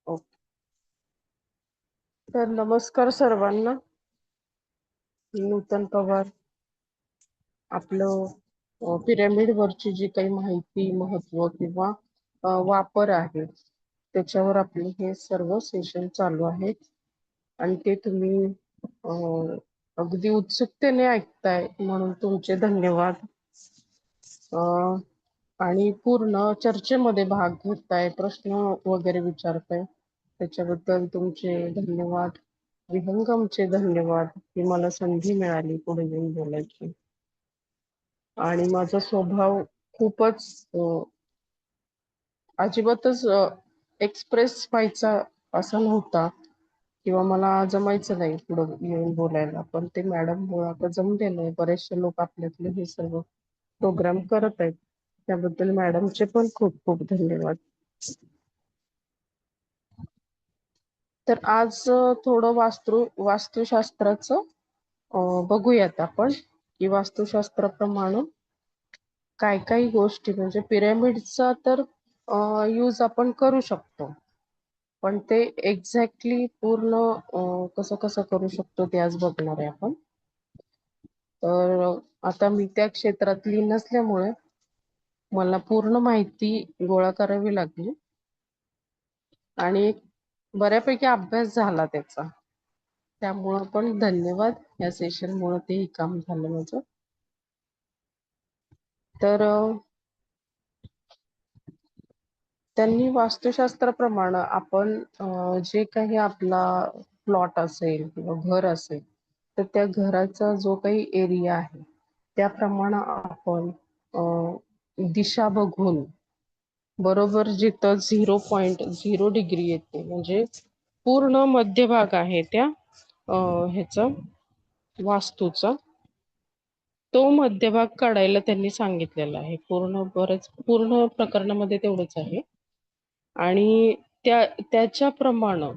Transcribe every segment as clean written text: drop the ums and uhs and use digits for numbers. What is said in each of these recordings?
Okay. तर नमस्कार सर्वांना. नूतन पवार. आपलं पिरॅमिड वरची जी काही माहिती, महत्व किंवा वापर आहे त्याच्यावर आपले हे सर्व सेशन चालू आहेत आणि ते तुम्ही अगदी उत्सुकतेने ऐकताय म्हणून तुमचे धन्यवाद. आणि पूर्ण चर्चेमध्ये भाग घेताय, प्रश्न वगैरे विचारताय त्याच्याबद्दल तुमचे धन्यवाद. विहंगमचे धन्यवाद की मला संधी मिळाली पुढे येऊन बोलायची. आणि माझा स्वभाव खूपच अजिबातच एक्सप्रेस व्हायचा असा नव्हता किंवा मला जमायचं नाही पुढे येऊन बोलायला, पण ते मॅडम मुळे आता जमलेलं आहे. बरेचसे लोक आपल्यातले हे सर्व प्रोग्राम करत आहेत, त्याबद्दल मॅडमचे पण खूप खूप धन्यवाद. तर आज थोडं वास्तुशास्त्राचं बघूयात आपण की वास्तुशास्त्राप्रमाणे काय काही गोष्टी म्हणजे पिरॅमिडचा तर यूज आपण करू शकतो, पण ते एक्झॅक्टली पूर्ण कसं कसं करू शकतो ते आज बघणार आहे आपण. तर आता मी त्या क्षेत्रातली नसल्यामुळे मला पूर्ण माहिती गोळा करावी लागली आणि बऱ्यापैकी अभ्यास झाला त्याचा, त्यामुळं पण धन्यवाद. या सेशन मुळे तेही काम झालं माझं. तर त्यांनी वास्तुशास्त्राप्रमाणे आपण जे काही आपला प्लॉट असेल किंवा घर असेल तर त्या घराचा जो काही एरिया आहे त्याप्रमाणे आपण दिशा बघून बरोबर जिथं 0.0 येते म्हणजे पूर्ण मध्यभाग आहे त्या ह्याचा वास्तूचा, तो मध्यभाग काढायला त्यांनी सांगितलेला आहे. पूर्ण प्रकरणामध्ये तेवढंच आहे. आणि त्याच्याप्रमाणे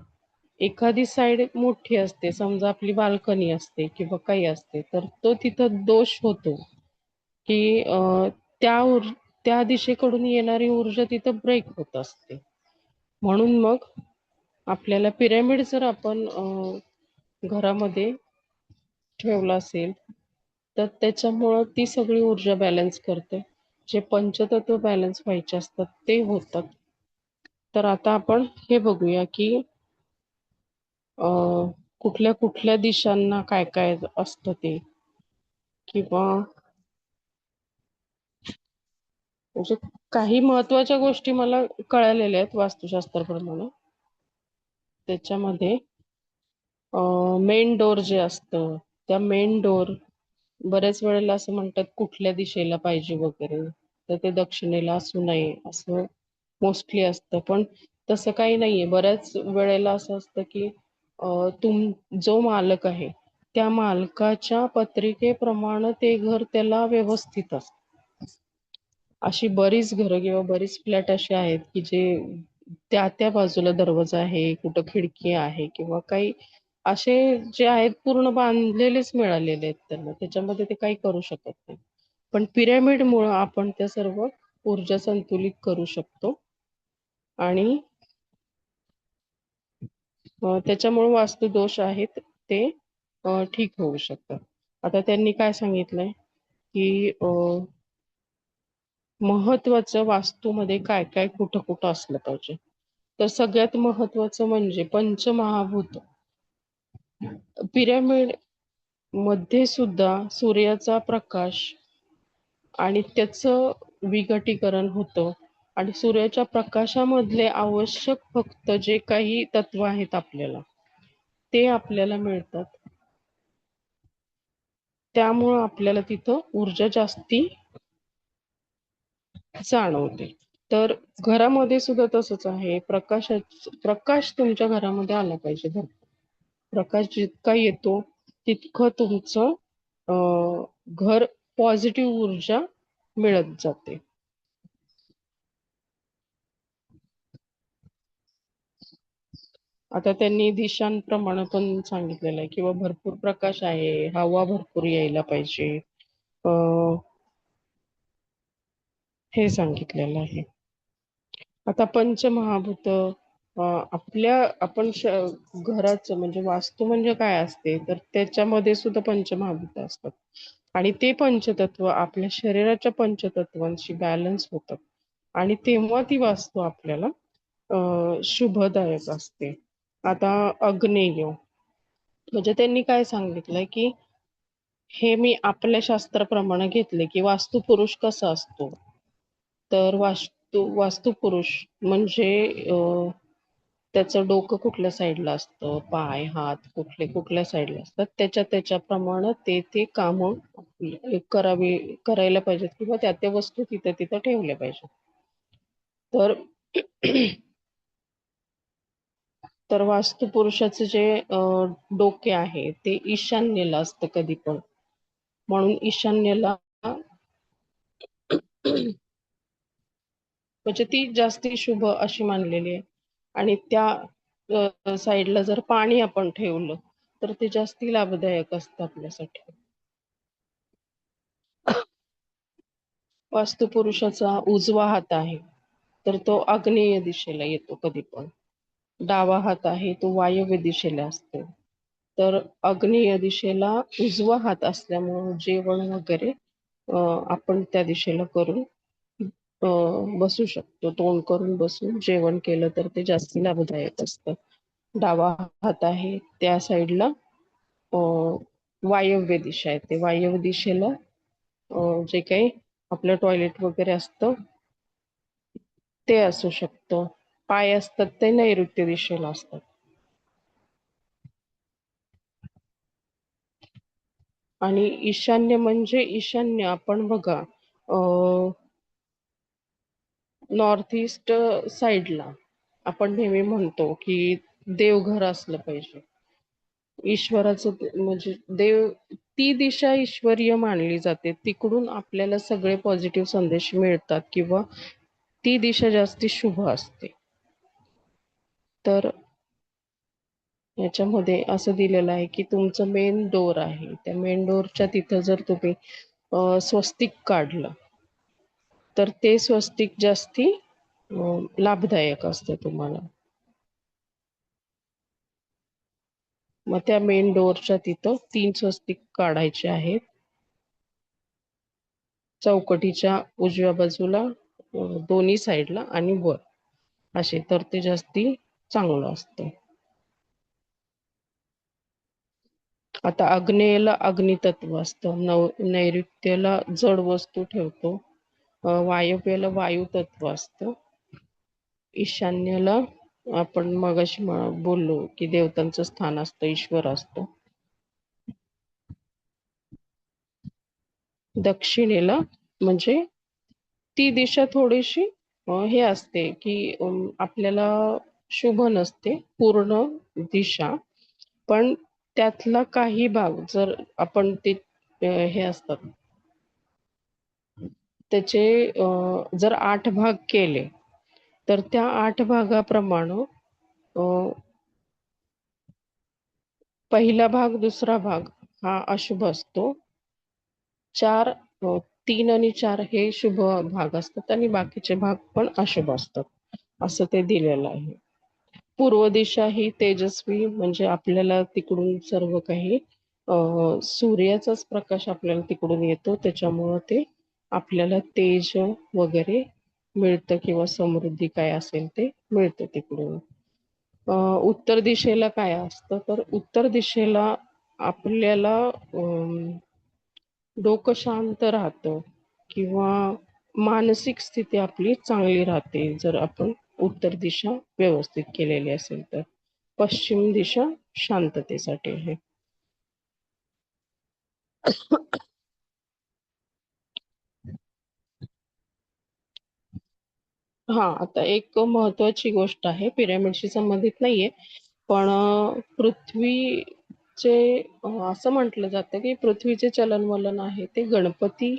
एखादी साईड मोठी असते, समजा आपली बाल्कनी असते किंवा काही असते, तर तो तिथं दोष होतो की त्या दिशेकडून येणारी ऊर्जा तिथं ब्रेक होत असते. म्हणून मग आपल्याला पिरॅमिड जर आपण घरामध्ये ठेवला असेल तर त्याच्यामुळं ती सगळी ऊर्जा बॅलन्स करते. जे पंचतत्व बॅलन्स व्हायचे असतात ते होतात. तर आता आपण हे बघूया की कुठल्या कुठल्या दिशांना काय काय असतं ते, किंवा म्हणजे काही महत्वाच्या गोष्टी मला कळालेल्या आहेत वास्तुशास्त्राप्रमाणे. त्याच्यामध्ये मेन डोर जे असतं, त्या मेन डोर बऱ्याच वेळेला असं म्हणतात कुठल्या दिशेला पाहिजे वगैरे, तर ते दक्षिणेला असू नये असं मोस्टली असतं, पण तसं काही नाहीये. बऱ्याच वेळेला असं असतं की जो मालक आहे त्या मालकाच्या पत्रिकेप्रमाणे ते घर त्याला व्यवस्थित असतं. अशी बरीच घरं किंवा बरीच फ्लॅट असे आहेत की जे त्या बाजूला दरवाजा आहे, कुठं खिडकी आहे किंवा काही असे जे आहेत पूर्ण बांधलेलेच मिळालेले आहेत त्यांना, त्याच्यामध्ये ते काही करू शकत नाही. पण पिरॅमिड मुळे आपण त्या सर्व ऊर्जा संतुलित करू शकतो आणि त्याच्यामुळे वास्तु दोष आहेत ते ठीक होऊ शकतात. आता त्यांनी काय सांगितलंय की महत्वाचं वास्तूमध्ये काय काय कुठं कुठं असलं पाहिजे. तर सगळ्यात महत्वाचं म्हणजे पंचमहाभूत. पिरॅमिड मध्ये सुद्धा सूर्याचा प्रकाश आणि त्याचं विघटीकरण होतं आणि सूर्याच्या प्रकाशामधले आवश्यक फक्त जे काही तत्व आहेत आपल्याला ते आपल्याला मिळतात. त्यामुळं आपल्याला तिथं ऊर्जा जास्ती जाणवते. तर घरामध्ये सुद्धा तसंच आहे. प्रकाश तुमच्या घरामध्ये आला पाहिजे. प्रकाश जितका येतो तितकं तुमचं घर पॉझिटिव्ह ऊर्जा मिळत जाते. आता त्यांनी दिशांप्रमाणे पण सांगितलेलं आहे किंवा भरपूर प्रकाश आहे, हवा भरपूर यायला पाहिजे, हे सांगितलेलं आहे. आता पंचमहाभूत आपण घराचं म्हणजे वास्तू म्हणजे काय असते, तर त्याच्यामध्ये सुद्धा पंचमहाभूत असतात आणि ते पंचतत्व आपल्या शरीराच्या पंचतत्वांशी बॅलन्स होतात आणि तेव्हा ती वास्तू आपल्याला शुभदायक असते. आता अग्नेय म्हणजे त्यांनी काय सांगितलंय की हे मी आपल्या शास्त्राप्रमाणे घेतले की वास्तुपुरुष कसा असतो. तर वास्तुपुरुष म्हणजे त्याचं डोकं कुठल्या साईडला असतं, पाय हात कुठल्या साईडला असतात, त्याच्याप्रमाणे ते काम करायला पाहिजेत किंवा त्या वस्तू तिथे तिथं ठेवल्या पाहिजेत. तर तर वास्तुपुरुषाचे जे डोके आहे ते ईशान्येला असतं कधी पण, म्हणून ईशान्येला म्हणजे ती जास्ती शुभ अशी मानलेली आहे. आणि त्या साईडला जर पाणी आपण ठेवलं तर ते जास्ती लाभदायक असतं आपल्यासाठी. वास्तुपुरुषाचा उजवा हात आहे तर तो आग्नेय दिशेला येतो कधी पण. डावा हात आहे तो वायव्य दिशेला असतो. तर आग्नेय दिशेला उजवा हात असल्यामुळे जेवण वगैरे आपण त्या दिशेला करून बसू शकतो. तोंड करून बसून जेवण केलं तर ते जास्त लाभदायक असतं. डावा हात आहे त्या साईडला वायव्य दिशा आहे. ते वायव्य दिशेला जे काही आपलं टॉयलेट वगैरे असतं ते असू शकतं. पाय असतात ते नैऋत्य दिशेला असतात. आणि ईशान्य म्हणजे ईशान्य आपण बघा नॉर्थ ईस्ट साईडला आपण नेहमी म्हणतो की देवघर असलं पाहिजे. ईश्वराचं म्हणजे ती दिशा ईश्वरीय मानली जाते. तिकडून आपल्याला सगळे पॉझिटिव्ह संदेश मिळतात किंवा ती दिशा जास्ती शुभ असते. तर याच्यामध्ये असं दिलेलं आहे की तुमचं मेन डोर आहे, त्या मेन डोरच्या तिथं जर तुम्ही स्वस्तिक काढलं तर ते स्वस्तिक जास्ती लाभदायक असतं तुम्हाला. मग त्या मेन डोअरच्या तिथं 3 स्वस्तिक काढायचे आहेत. चौकटीच्या उजव्या बाजूला दोन्ही साईडला आणि वर असे, तर ते जास्ती चांगलं असतं. आता आग्नेयला अग्नितत्व असतं, नैऋत्येला जड वस्तू ठेवतो, वायव्येला वायू तत्व असतं, ईशान्येला आपण मगाशी बोललो की देवतांचं स्थान असतं, ईश्वर असतो, दक्षिणेला म्हणजे ती दिशा थोडीशी हे असते की आपल्याला शुभ नसते पूर्ण दिशा, पण त्यातला काही भाग जर आपण ते हे असतात त्याचे जर 8 भाग केले तर त्या 8 भागाप्रमाणे पहिला भाग दुसरा भाग हा अशुभ असतो. 3 आणि 4 हे शुभ भाग असतात आणि बाकीचे भाग पण अशुभ असतात, असं ते दिलेलं आहे. पूर्व दिशा ही तेजस्वी म्हणजे आपल्याला तिकडून सर्व काही सूर्याचाच प्रकाश आपल्याला तिकडून येतो, त्याच्यामुळं ते आपल्याला तेज वगैरे मिळतं किंवा समृद्धी काय असेल ते मिळतं तिकडून. उत्तर दिशेला काय असतं, तर उत्तर दिशेला आपल्याला डोकं शांत राहतं किंवा मानसिक स्थिती आपली चांगली राहते जर आपण उत्तर दिशा व्यवस्थित केलेली असेल तर. पश्चिम दिशा शांततेसाठी आहे. हा, आता एक महत्वाची गोष्ट आहे, पिरॅमिडशी संबंधित नाहीये, पण पृथ्वीचे असं म्हटलं जातं की पृथ्वीचे चलनवलन आहे ते गणपती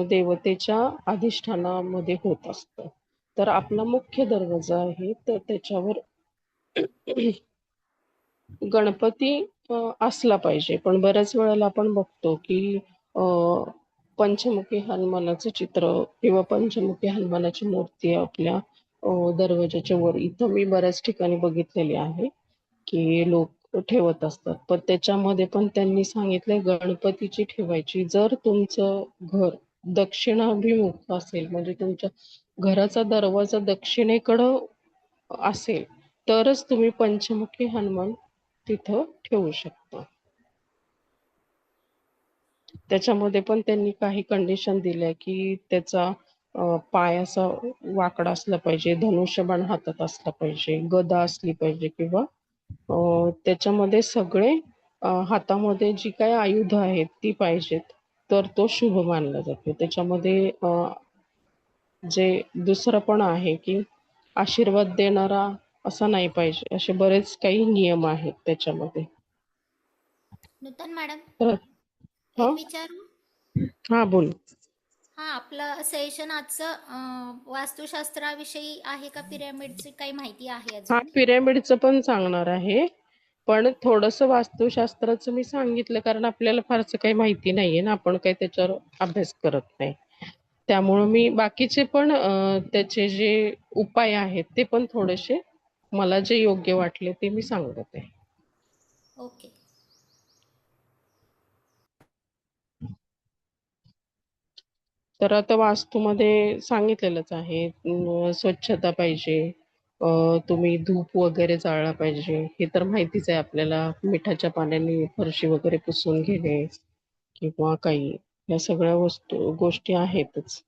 देवतेच्या अधिष्ठानामध्ये होत असतं. तर आपला मुख्य दरवाजा आहे तर त्याच्यावर गणपती असला पाहिजे, पण बऱ्याच वेळेला आपण बघतो की पंचमुखी हनुमानाचं चित्र किंवा पंचमुखी हनुमानाची मूर्ती आपल्या दरवाजाच्या वर इथं मी बऱ्याच ठिकाणी बघितलेले आहे की लोक ठेवत असतात. पण त्याच्यामध्ये पण त्यांनी सांगितलंय गणपतीची ठेवायची. जर तुमचं घर दक्षिणाभिमुख असेल, म्हणजे तुमच्या घराचा दरवाजा दक्षिणेकडं असेल, तरच तुम्ही पंचमुखी हनुमान तिथं ठेवू शकता. त्याच्यामध्ये पण त्यांनी काही कंडिशन दिल्या की त्याचा पाय असा वाकडा असला पाहिजे, धनुष्यबाण हातात असला पाहिजे, गदा असली पाहिजे, किंवा त्याच्यामध्ये सगळे हातामध्ये जी काही आयुध आहेत ती पाहिजेत, तर तो शुभ मानला जातो. त्याच्यामध्ये जे दुसरं पण आहे की आशीर्वाद देणारा असा नाही पाहिजे, असे बरेच काही नियम आहेत त्याच्यामध्ये. नूतन मॅडम, तर हा एक विचारू? हा बोल. हा, आपलं सेशन आजचं वास्तुशास्त्राविषयी आहे का? पिरॅमिडची काही माहिती आहे हा, अजून? पिरॅमिडचं पण सांगणार आहे, पण थोडंसं वास्तुशास्त्राचं मी सांगितलं कारण आपल्याला फारसं काही माहिती नाहीये ना, आपण काही त्याच्यावर अभ्यास करत नाही. त्यामुळं मी बाकीचे पण त्याचे जे उपाय आहेत ते पण थोडेसे मला जे योग्य वाटले ते मी सांगत आहे. ओके. तर आता वास्तूमध्ये सांगितलेलंच आहे, स्वच्छता पाहिजे, तुम्ही धूप वगैरे जाळला पाहिजे, हे तर माहितीच आहे आपल्याला. मिठाच्या पाण्याने फरशी वगैरे पुसून घेणे किंवा काही, या सगळ्या गोष्टी आहेतच.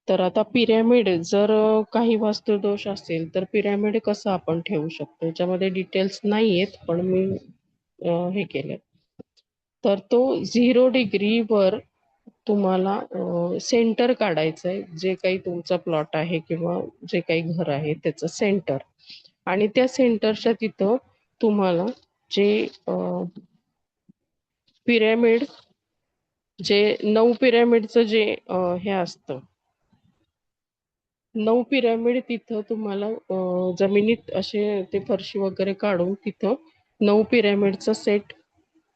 तर आता पिरॅमिड जर काही वास्तुदोष असेल तर पिरॅमिड कसं आपण ठेवू शकतो, याच्यामध्ये डिटेल्स नाही आहेत, पण मी हे केलं. तर तो 0 डिग्रीवर तुम्हाला सेंटर काढायचंय, जे काही तुमचा प्लॉट आहे किंवा जे काही घर आहे त्याचं सेंटर. आणि त्या सेंटरच्या तिथं तुम्हाला जे पिरॅमिड, जे 9 पिरॅमिडचं जे हे असतं, 9 पिरॅमिड तिथं तुम्हाला जमिनीत असे ते फरशी वगैरे काढून तिथं 9 पिरॅमिडचा सेट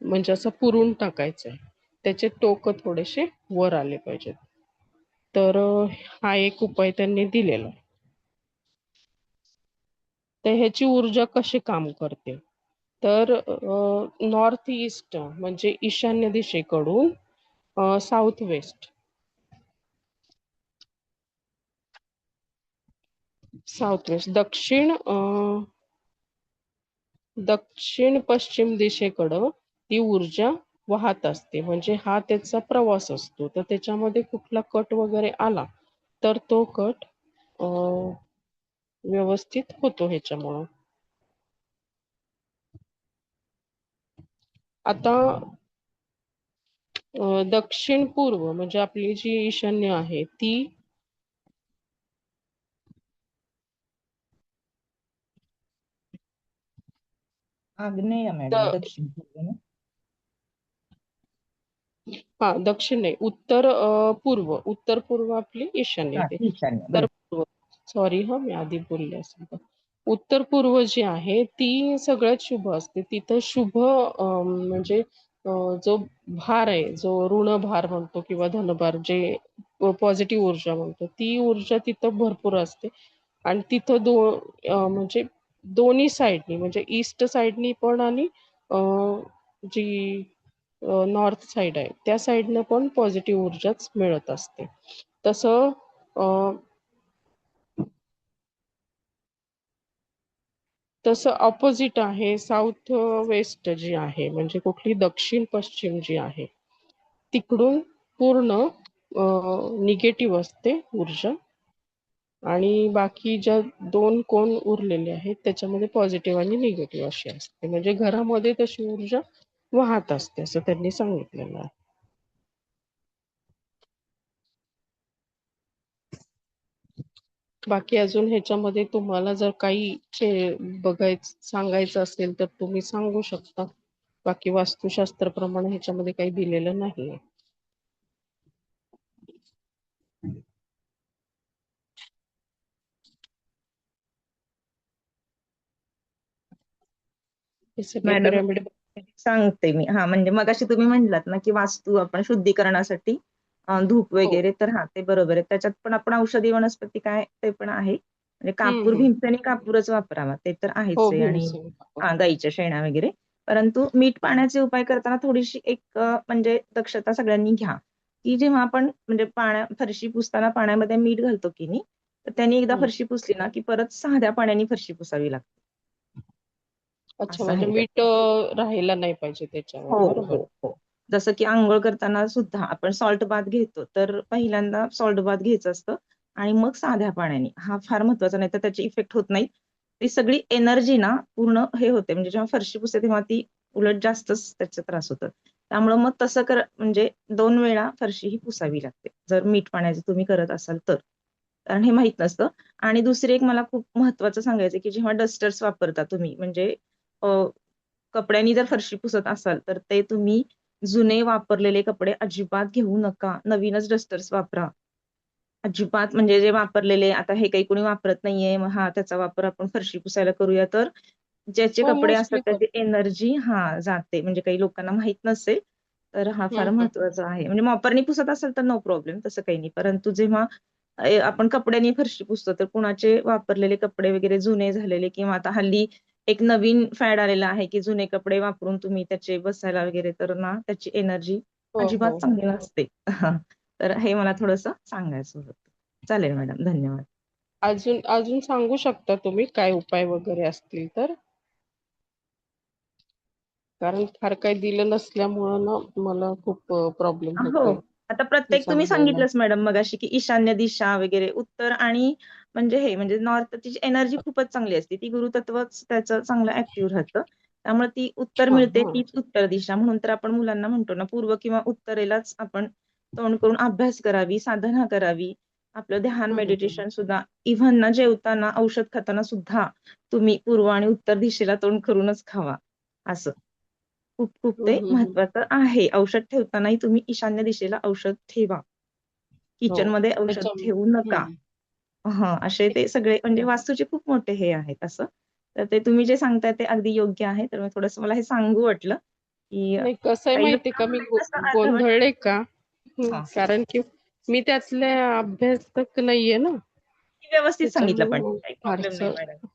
म्हणजे असं पुरून टाकायचं आहे. त्याचे टोक थोडेसे वर आले पाहिजेत. तर हा एक उपाय त्यांनी दिलेला आहे. तर ह्याची ऊर्जा कशी काम करते, तर नॉर्थ ईस्ट म्हणजे ईशान्य दिशेकडून साऊथ वेस्ट, दक्षिण पश्चिम दिशेकडं ती ऊर्जा वाहत असते. म्हणजे हा त्याचा प्रवास असतो. तर त्याच्यामध्ये कुठला कट वगैरे आला तर तो कट व्यवस्थित होतो ह्याच्यामुळं. आता दक्षिण पूर्व म्हणजे आपली जी ईशान्य आहे ती आग्नेय मॅडम, दक्षिण पूर्व ना? हा, दक्षिण नाही, उत्तर पूर्व आपली ईशान्य हा, येते. ईशान्य, तर बरोबर. सॉरी, हा मी आधी बोलले असेल तर. उत्तर पूर्व जी आहे ती सगळ्यात शुभ असते. तिथं शुभ म्हणजे जो भार आहे, जो ऋण भार म्हणतो किंवा धनभार, जे पॉझिटिव्ह ऊर्जा म्हणतो, ती ऊर्जा तिथं भरपूर असते. आणि तिथं म्हणजे दोन्ही साईडनी, म्हणजे ईस्ट साईडनी पण आणि जी नॉर्थ साईड आहे त्या साईडनं पण पॉझिटिव्ह ऊर्जाच मिळत असते. तसं ऑपोजिट आहे साऊथ वेस्ट जी आहे, म्हणजे कुठली दक्षिण पश्चिम जी आहे तिकडून पूर्ण निगेटिव्ह असते ऊर्जा, आणि बाकी ज्या दोन कोण उरलेले आहेत त्याच्यामध्ये पॉझिटिव्ह आणि निगेटिव्ह अशी असते. म्हणजे घरामध्ये तशी ऊर्जा वाहत असते असं त्यांनी सांगितलेलं आहे. बाकी अजून ह्याच्यामध्ये तुम्हाला जर काही सांगायचं असेल तर तुम्ही सांगू शकता. बाकी वास्तुशास्त्राप्रमाणे ह्याच्यामध्ये काही दिलेलं नाहीये. हे सगळे मॅडम, पिरॅमिड. सांगते मी. हा, म्हणजे मगाशी तुम्ही म्हणलात ना की वास्तू आपण शुद्धीकरणासाठी धूप हो वगैरे, तर हा, ते बरोबर आहे. त्याच्यात पण आपण औषधी वनस्पती काय ते पण आहे. म्हणजे कापूर हम्म. भीमसेनी कापूरच वापरावा, ते तर आहेच हो, आहे. आणि भीमसेनी कापूर. गाईच्या शेणा वगैरे. परंतु मीठ पाण्याचे उपाय करताना थोडीशी एक म्हणजे दक्षता सगळ्यांनी घ्या, की जेव्हा आपण म्हणजे फरशी पुसताना पाण्यामध्ये मीठ घालतो की नाही, तर त्यांनी एकदा हम्म. फरशी पुसली ना की परत साध्या पाण्याने फरशी पुसावी लागते. अच्छा, असं म्हणजे आहे. मीठ राहायला नाही पाहिजे त्याच्यावर, हो, बरोबर. हो, हो. जसं की अंघोळ करताना सुद्धा आपण सॉल्ट बाथ घेतो, तर पहिल्यांदा सॉल्ट बाथ घ्यायचं असतं आणि मग साध्या पाण्याने. हा फार महत्वाचा, नाही तर त्याचे इफेक्ट होत नाही. ती सगळी एनर्जी ना पूर्ण हे होते, म्हणजे जेव्हा फरशी पुसते तेव्हा ती उलट जास्तच त्याचा त्रास होतो. त्यामुळे मग तसं म्हणजे 2 वेळा फरशी ही पुसावी लागते, जर मीठ पाण्याचं तुम्ही करत असाल तर. कारण हे माहित नसतं. आणि दुसरी एक मला खूप महत्वाचं सांगायचं, की जेव्हा डस्टर्स वापरता तुम्ही, म्हणजे कपड्यांनी जर फरशी पुसत असाल तर ते तुम्ही जुने वापरलेले कपडे अजिबात घेऊ नका, नवीनच डस्टर्स वापरा. अजिबात म्हणजे जे वापरलेले, आता हे काही कोणी वापरत नाहीये, मग हा त्याचा वापर आपण फरशी पुसायला करूया, तर ज्याचे हो, कपडे असतात मोस्टली त्याची एनर्जी जाते. म्हणजे काही लोकांना माहित नसेल, तर हा फार हम्म. महत्वाचा आहे. म्हणजे मॉपरनी पुसत असेल तर नो प्रॉब्लेम, तसं काही नाही. परंतु जेव्हा आपण कपड्यांनी फरशी पुसतो, तर कुणाचे वापरलेले कपडे वगैरे जुने झालेले, किंवा आता हल्ली एक नवीन फॅड आलेला आहे, की जुने कपडे वापरून तुम्ही त्याचे बसायला वगैरे, तर ना त्याची एनर्जी हो, अजिबात हो, हो. चांगली नसते. तर हे मला थोडंसं सांगायचं होतं. चालेल मॅडम, धन्यवाद. अजून अजून सांगू शकता तुम्ही काय उपाय वगैरे असतील तर? कारण फार काही दिलं नसल्यामुळं ना मला खूप प्रॉब्लेम हो. होतोय आता हे प्रत्येक तुम्ही समजायला. सांगितलंच मॅडम मगाशी, की ईशान्य दिशा वगैरे, उत्तर आणि म्हणजे हे म्हणजे नॉर्थची एनर्जी खूपच चांगली असते. ती गुरुतत्वच त्याचं चांगलं ऍक्टिव्ह राहतं. त्यामुळे ती उत्तर हा, मिळते, हा. तीच उत्तर दिशा. म्हणून तर आपण मुलांना म्हणतो ना, पूर्व किंवा उत्तरेलाच आपण तोंड करून अभ्यास करावी, साधना करावी. आपलं ध्यान, हम्म, मेडिटेशन सुद्धा, इव्हन ना जेवताना, औषध खाताना सुद्धा तुम्ही पूर्व आणि उत्तर दिशेला तोंड करूनच खावा. असं. खूप खूप ते हम्म, हम्म. महत्वाचं आहे. औषध ठेवतानाही तुम्ही ईशान्य दिशेला औषध ठेवा. हो, किचनमध्ये औषध त्याच्या ठेवू नका. हम्म. असे ते सगळे म्हणजे वास्तूचे खूप मोठे हे आहेत असं. तर ते तुम्ही जे सांगताय ते अगदी योग्य आहे. तर थोडंसं मला हे सांगू वाटलं, की नाही, कसं आहे काही माहितीये का, मी लोकांना कसं अर्धवट. गोंधळले का? हां, कारण की मी त्यातले अभ्यासक नाहीये ना, व्यवस्थित सांगितलं, पण त्याच्यामुळं काही प्रॉब्लेम फारस. नाही मॅडम.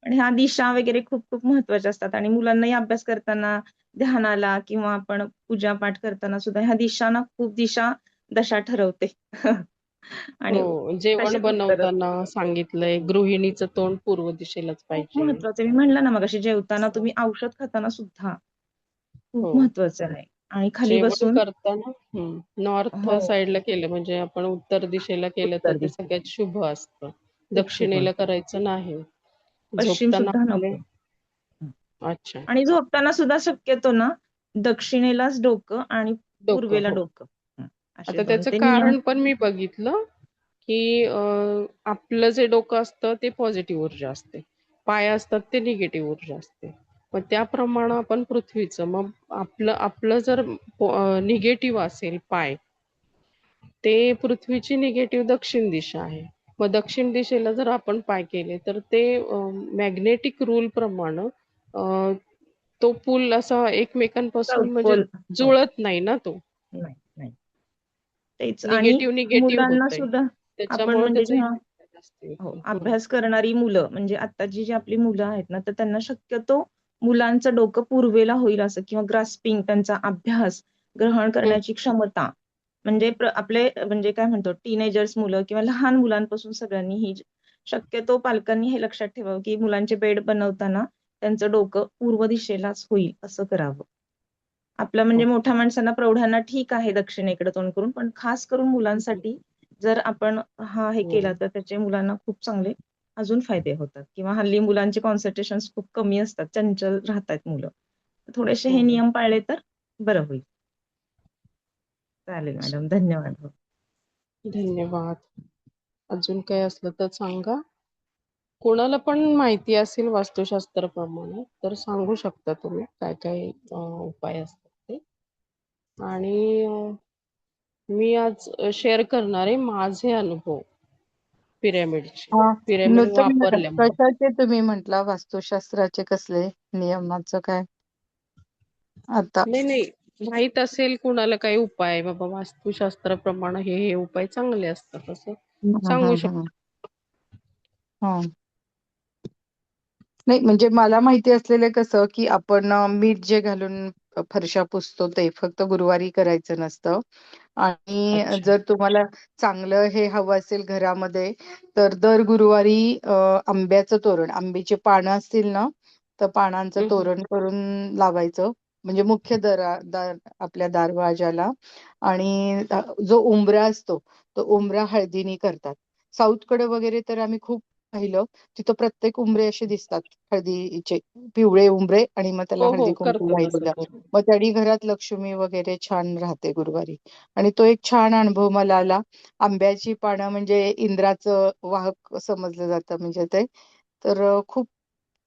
आणि ह्या दिशा वगैरे खूप खूप महत्वाच्या असतात, आणि मुलांनाही अभ्यास करताना, ध्यानाला किंवा आपण पूजा पाठ करताना सुद्धा ह्या दिशा ना, खूप दशा ठरवते. आणि हो, जेवण तशीच उत्तर बनवताना सांगितलंय गृहिणीचं तोंड पूर्व दिशेलाच खूप पाहिजे. महत्वाचं आहे. मी म्हणलं ना मगाशी, जेवताना तुम्ही औषध खाताना सुद्धा खूप हो, महत्वाचं आहे. आणि खाली जेवण बसून. करताना नॉर्थ हो, साइडला केलं म्हणजे आपण उत्तर दिशेला केलं तर उत्तर ते दिशेला सगळ्यात शुभ असतं. खूप शुभ दक्षिणेला असतं. करायचं नाही. पश्चिम झोपताना सुद्धा आपले. नको. हं. अच्छा. आणि झोपताना सुद्धा शक्यतो ना, दक्षिणेलाच डोकं आणि डोकं, पूर्वेला हो. डोकं. असे आता 2 त्याचं ते नियम. कारण पण मी बघितलं, की आपलं जे डोकं असतं ते पॉझिटिव्ह ऊर्जा असते. पाय असतात ते निगेटिव्ह ऊर्जा असते. मग त्याप्रमाणे आपण पृथ्वीचं, मग आपलं आपलं जर निगेटिव्ह असेल पाय, ते पृथ्वीची निगेटिव्ह दक्षिण दिशा आहे. मग दक्षिण दिशेला जर आपण पाय केले तर ते मॅग्नेटिक रूल प्रमाणे तो पूल असा एकमेकांपासून साऊथ म्हणजे पोल. हो. जुळत नाही ना तो. नाही, नाही. तेच. आणि निगेटिव्ह निगेटिव्ह मुलांना होतंय. सुद्धा आपण त्याच्यामुळे म्हणजे त्याचा जेव्हा इफेक्ट जास्त येतो. अभ्यास करणारी मुलं, म्हणजे आत्ताची जी आपली मुलं आहेत ना, तर त्यांना शक्यतो मुलांचं डोकं पूर्वेला होईल असं, किंवा ग्रास्पिंग, त्यांचा अभ्यास ग्रहण हं. करण्याची क्षमता, म्हणजे आपले म्हणजे काय म्हणतो, टीनेजर्स मुलं किंवा लहान मुलांपासून सगळ्यांनी ही शक्यतो पालकांनी हे लक्षात ठेवावं, की मुलांचे बेड बनवताना त्यांचं डोकं पूर्व दिशेलाच होईल असं करावं. आपलं म्हणजे हो, मोठ्या माणसांना, प्रौढांना ठीक आहे दक्षिणेकडे तोंड करून, पण खास करून मुलांसाठी जर आपण हे हो, केला, तर त्याचे मुलांना खूप चांगले अजून फायदे होतात. किंवा हल्ली मुलांचे कॉन्सन्ट्रेशन खूप कमी असतात, चंचल राहतात मुलं. थोडेसे हे हो. नियम पाळले तर बरं होईल. चालेल मॅडम, धन्यवाद. हो. धन्यवाद. अजून काही असलं तर सांगा. कोणाला पण माहिती असेल वास्तुशास्त्राप्रमाणे तर सांगू शकता तुम्ही काय काय उपाय असतात ते. आणि मी आज शेअर करणार आहे माझे अनुभव पिरॅमिडचे. हा, पिरॅमिड नूतन मॅडम, वापरल्यामुळे. कशाचे तुम्ही म्हटला वास्तुशास्त्राचे कसले नियमाचं काय आता? नाही, नाही. माहित असेल कुणाला काही उपाय, बाबा वास्तुशास्त्राप्रमाणे हे उपाय चांगले असतात असं हम्म, सांगू हम्म, हम्म. शकतो. हा. नाही म्हणजे मला माहिती असलेलं कसं, की आपण मीठ जे घालून फरशा पुसतो ते फक्त गुरुवारी करायचं नसतं. आणि अच्छा. जर तुम्हाला चांगलं हे हवं असेल घरामध्ये, तर दर गुरुवारी आंब्याचं तोरण, आंब्याची पानं असतील ना, तर पानांचं हं, हं. तोरण करून लावायचं. म्हणजे मुख्य आपल्या दरवाजाला. आणि जो उंबरा असतो, तो उंबरा हळदीने करतात. साऊथकडे वगैरे तर आम्ही खूप पाहिलं, तिथं प्रत्येक उंबरे असे दिसतात हळदीचे, पिवळे उंबरे, आणि मग त्याला हो, हो. हळदी कुंकू करतो तसं वाहिलेलं. करून. मग त्यानी घरात लक्ष्मी वगैरे छान राहते गुरुवारी. आणि तो एक छान अनुभव मला आला. आंब्याची पानं म्हणजे इंद्राचं वाहक समजलं जातं म्हणजे ते. तर खूप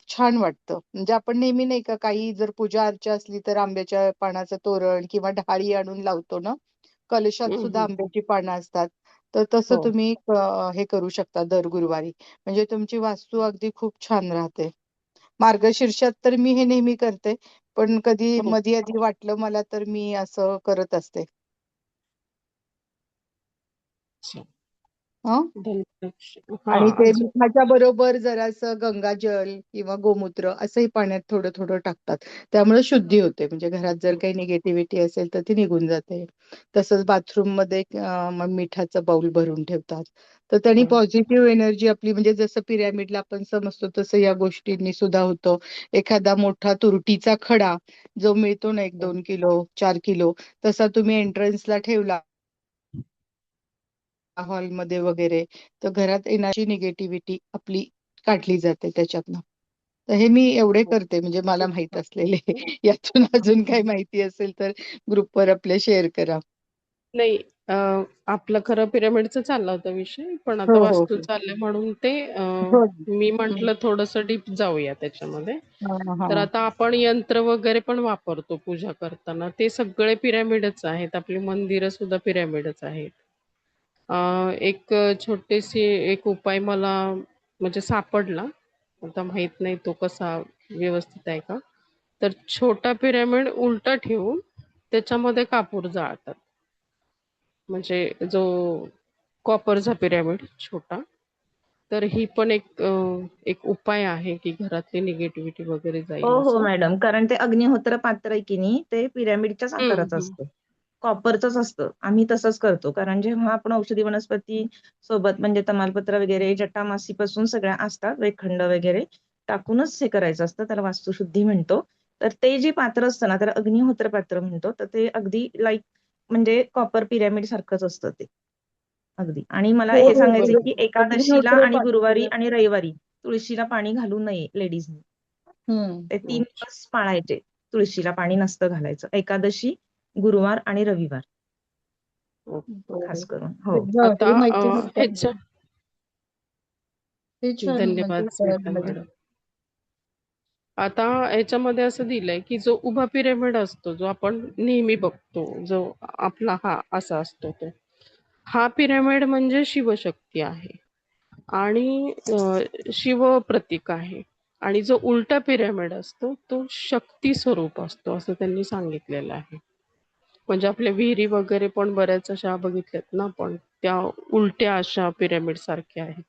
छान वाटतं. म्हणजे आपण नेहमी नाही का, काही जर पूजा अर्चा असली तर आंब्याच्या पानाचं तोरण किंवा डहाळी आणून लावतो ना, कलशात हं, सुद्धा हं. आंब्याची पानं असतात. तर तसं हो. तुम्ही हे करू शकता दर गुरुवारी. म्हणजे तुमची वास्तू अगदी खूप छान राहते. मार्गशीर्षात तर मी हे नेहमी करते, पण कधी हो. मधी आधी वाटलं मला तर मी असं करत असते. अच्छा. हं. धन्यवाद. आणि हां, ते अजून मिठाच्या बरोबर जरासं गंगाजल किंवा गोमूत्र असंही पाण्यात थोडं थोडं टाकतात. त्यामुळे शुद्धी होते. म्हणजे घरात जर काही निगेटिव्हिटी असेल तर ती निघून जाते. तसंच बाथरूममध्ये मग मिठाचा बाउल भरून ठेवतात. तर त्यांनी हो. पॉझिटिव्ह एनर्जी आपली, म्हणजे जसं पिरॅमिडला आपण समजतो तसं या गोष्टींनी सुद्धा होतं. एखादा मोठा तुरटीचा खडा जो मिळतो ना, 1-2 किलो, 4 किलो, तसा तुम्ही एंट्रन्सला ठेवला हॉलमध्ये वगैरे, तर घरात येणारी निगेटिव्हिटी आपली काढली जाते त्याच्यातनं. तर हे मी एवढे हो. करते, म्हणजे मला खूप माहित छान. असलेले. यातून अजून काही माहिती असेल तर ग्रुपवर आपल्या शेअर करा. नाही, अ, आपलं खरं पिरामिडचा चालला होता विषय, पण हो, आता हो, वास्तू हो. चाललंय म्हणून ते हो. मी हं. म्हटलं थोडंसं डीप जाऊया त्याच्यामध्ये. हां, तर हां. आता आपण यंत्र वगैरे पण वापरतो पूजा करताना. ते सगळे पिरॅमिडच आहेत. आपली मंदिरं सुद्धा पिरॅमिडच आहेत. एक छोटीशी एक उपाय मला म्हणजे सापडला. आता माहीत नाही तो कसा व्यवस्थित आहे का? तर छोटा पिरॅमिड उलटा ठेवून त्याच्यामध्ये कापूर जाळतात. म्हणजे जो कॉपरचा पिरॅमिड छोटा. तर ही पण एक उपाय आहे, की घरातली निगेटिव्हिटी वगैरे हो जाईल हो असं. मॅडम, कारण ते अग्निहोत्र पात्र आहे की नाही, ते पिरॅमिडच्याच हं, आकाराचं हं. असतं. कॉपरचंच असतं. आम्ही तसंच करतो, कारण जेव्हा आपण औषधी वनस्पती सोबत म्हणजे तमालपत्र वगैरे जटामासीपासून सगळ्या असतात, वेखंड वगैरे टाकूनच हे करायचं असतं. त्याला वास्तुशुद्धी म्हणतो. तर ते जे पात्र असतं ना, त्याला अग्निहोत्र पात्र म्हणतो. तर ते अगदी लाईक म्हणजे कॉपर पिरॅमिड सारखंच असतं ते अगदी. आणि मला हो, हे हो. सांगायचं की बरोबर. एकादशीला अग्निहोत्र आणि गुरुवारी पाहिजे. आणि रविवारी तुळशीला पाणी घालू नये लेडीजनी. हं. ते 3 अच्छा. दिवस पाळायचे. तुळशीला पाणी नसतं घालायचं. एकादशी, गुरुवार आणि रविवार ओके. बरं. खास करून. हो. हे आता माहिती नव्हतं. ह्याच्या हे छान म्हणजे धन्यवाद कळालं स्मिता मला. मॅडम. आता ह्याच्यामध्ये असं दिलंय, की जो उभा पिरॅमिड असतो, जो आपण नेहमी बघतो, जो आपला हा असा असतो तो. हा पिरॅमिड म्हणजे शिवशक्ती आहे आणि शिव प्रतीक आहे. आणि जो उलटा पिरॅमिड असतो, तो शक्ती स्वरूप असतो, असं त्यांनी सांगितलेलं आहे. म्हणजे आपल्या विहिरी वगैरे पण बऱ्याच अशा बघितल्यात ना आपण, त्या उलट्या अशा पिरॅमिड सारख्या आहेत.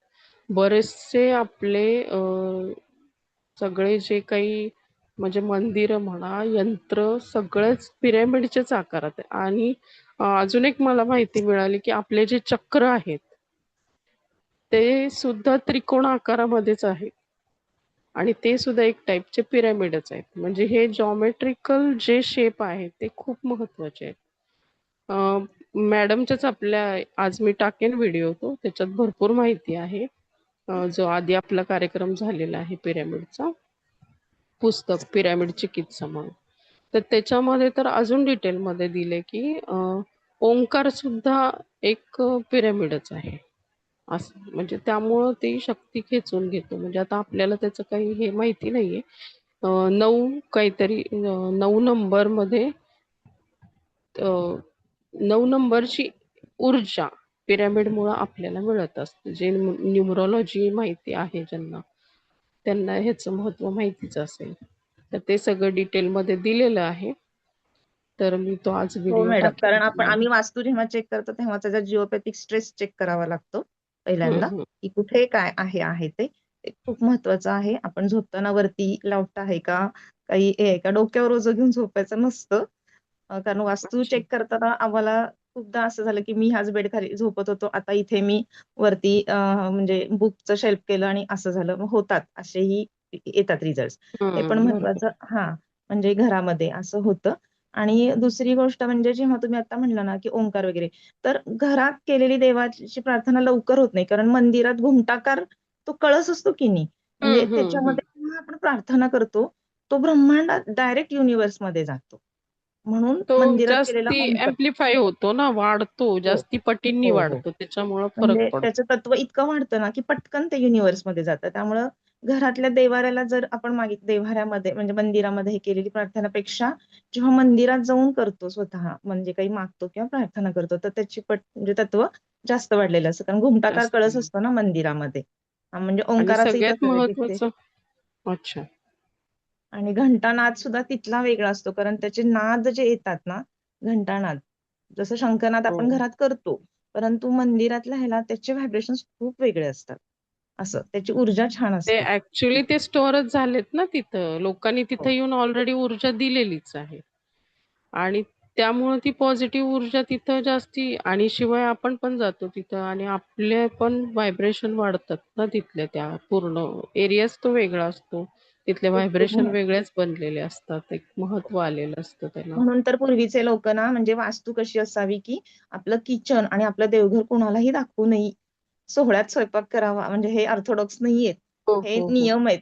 बरेचसे आपले सगळे जे काही म्हणजे मंदिरं म्हणा, यंत्र सगळेच पिरॅमिडच्याच आकारात आहे. आणि अजून एक मला माहिती मिळाली, की आपले जे चक्र आहेत, ते सुद्धा त्रिकोण आकारामध्येच आहेत. आणि ते सुद्धा एक टाइपचे पिरॅमिडच आहेत. म्हणजे हे जॉमेट्रिकल जे शेप आहेत, ते खूप महत्त्वाचे आहेत. मॅडमच्याच आपल्या आज मी टाकेन व्हिडिओ तो, त्याच्यात भरपूर माहिती आहे. जो आधी आपला कार्यक्रम झालेला आहे पिरॅमिडचा, पुस्तक पिरॅमिड चिकित्सा म्हणून. तर त्याच्यामध्ये तर अजून डिटेलमध्ये दिले, की ओंकार सुद्धा एक पिरॅमिडच आहे. असं म्हणजे त्यामुळं ती शक्ती खेचून घेतो. म्हणजे आता आपल्याला त्याचं काही हे माहिती नाहीये. 9 काहीतरी 9 नंबरमध्ये 9 नंबरची ऊर्जा पिरॅमिडमुळं आपल्याला मिळत असते. जे न्यूमरॉलॉजी माहिती आहे ज्यांना, त्यांना ह्याचं महत्त्व माहितीच असेल. तर ते सगळं डिटेलमध्ये दिलेलं आहे. तर मी तो आज हो व्हिडिओ मॅडम, टाकेन कारण तुम्हाला. आम्ही वास्तू जेव्हा चेक करतो तेव्हा त्याचा जिओपॅथिक स्ट्रेस चेक करावा लागतो. हम्म, पहिल्यांदा, हम्म. की कुठे काय आहे ते खूप महत्वाचं आहे. आपण झोपताना वरती लॉफ्ट आहे का, काही हे आहे का, डोक्यावर ओझं घेऊन झोपायचं नसतं. कारण वास्तू अच्छा. चेक करताना आम्हाला खूपदा असं झालं, की मी ह्याच बेड खाली झोपत होतो. आता इथे मी वरती म्हणजे बुकचं शेल्फ केलं आणि असं झालं. मग होतात असेही येतात रिझल्ट्स. ते पण बरोबर. महत्वाचं म्हणजे घरामध्ये असं होतं. आणि दुसरी गोष्ट म्हणजे जेव्हा तुम्ही आता म्हणला ना, की ओंकार वगैरे, तर घरात केलेली देवाची प्रार्थना लवकर होत नाही. कारण मंदिरात घुमटाकार तो कळस असतो की नाही, म्हणजे हम्म, हम्म, हम्म. त्याच्यामध्ये जेव्हा आपण प्रार्थना करतो, तो ब्रह्मांड डायरेक्ट युनिव्हर्समध्ये जातो. म्हणून तो मंदिरात केलेला जास्ती ओंकार एम्प्लिफाय होतो ना, वाढतो, हो, जास्ती पटींनी हो, हो. वाढतो, त्याच्यामुळे फरक म्हणजे पडतो. त्याचं तत्व इतकं वाढतं ना, की पटकन ते युनिव्हर्समध्ये जातं. त्यामुळं घरातल्या देव्हाऱ्याला जर आपण देव्हाऱ्यामध्ये म्हणजे मंदिरामध्ये हे केलेली प्रार्थनापेक्षा जेव्हा मंदिरात जाऊन करतो स्वतः म्हणजे काही मागतो किंवा प्रार्थना करतो, तर त्याची म्हणजे तत्व जास्त वाढलेलं असतं. कारण घुमटाकार जास्त. कळस असतो ना मंदिरामध्ये. म्हणजे आणि ओंकाराचंही सगळ्यात तसंच आहे तिथे. महत्वाचं. अच्छा. आणि घंटानाद सुद्धा तिथला वेगळा असतो. कारण त्याचे नाद जे येतात ना, घंटानाद, जसं शंखनाद हो. आपण घरात करतो, परंतु मंदिरातल्या ह्याला त्याचे व्हायब्रेशन्स खूप वेगळे असतात. असं त्याची ऊर्जा छान ते असते. ऍक्च्युली ते स्टोअरच झालेत ना तिथं. लोकांनी तिथं हो. येऊन ऑलरेडी ऊर्जा दिलेलीच आहे. आणि त्यामुळे ती पॉझिटिव्ह ऊर्जा तिथं जास्ती, आणि शिवाय आपण पण जातो तिथं आणि आपले पण व्हायब्रेशन वाढतात ना तिथल्या, त्या पूर्ण एरियाच तो वेगळा असतो. तिथले खूप खूप व्हायब्रेशन वेगळेच बनलेले असतात. एक महत्व आलेलं असतं त्याला. म्हणून तर पूर्वीचे लोक ना म्हणजे वास्तू कशी असावी, की आपलं किचन आणि आपलं देवघर कोणालाही दाखवू नये. सोहळ्यात स्वयंपाक करावा म्हणजे हे ऑर्थोडॉक्स नाहीयेत. हो, हे हो, हो. नियम आहेत.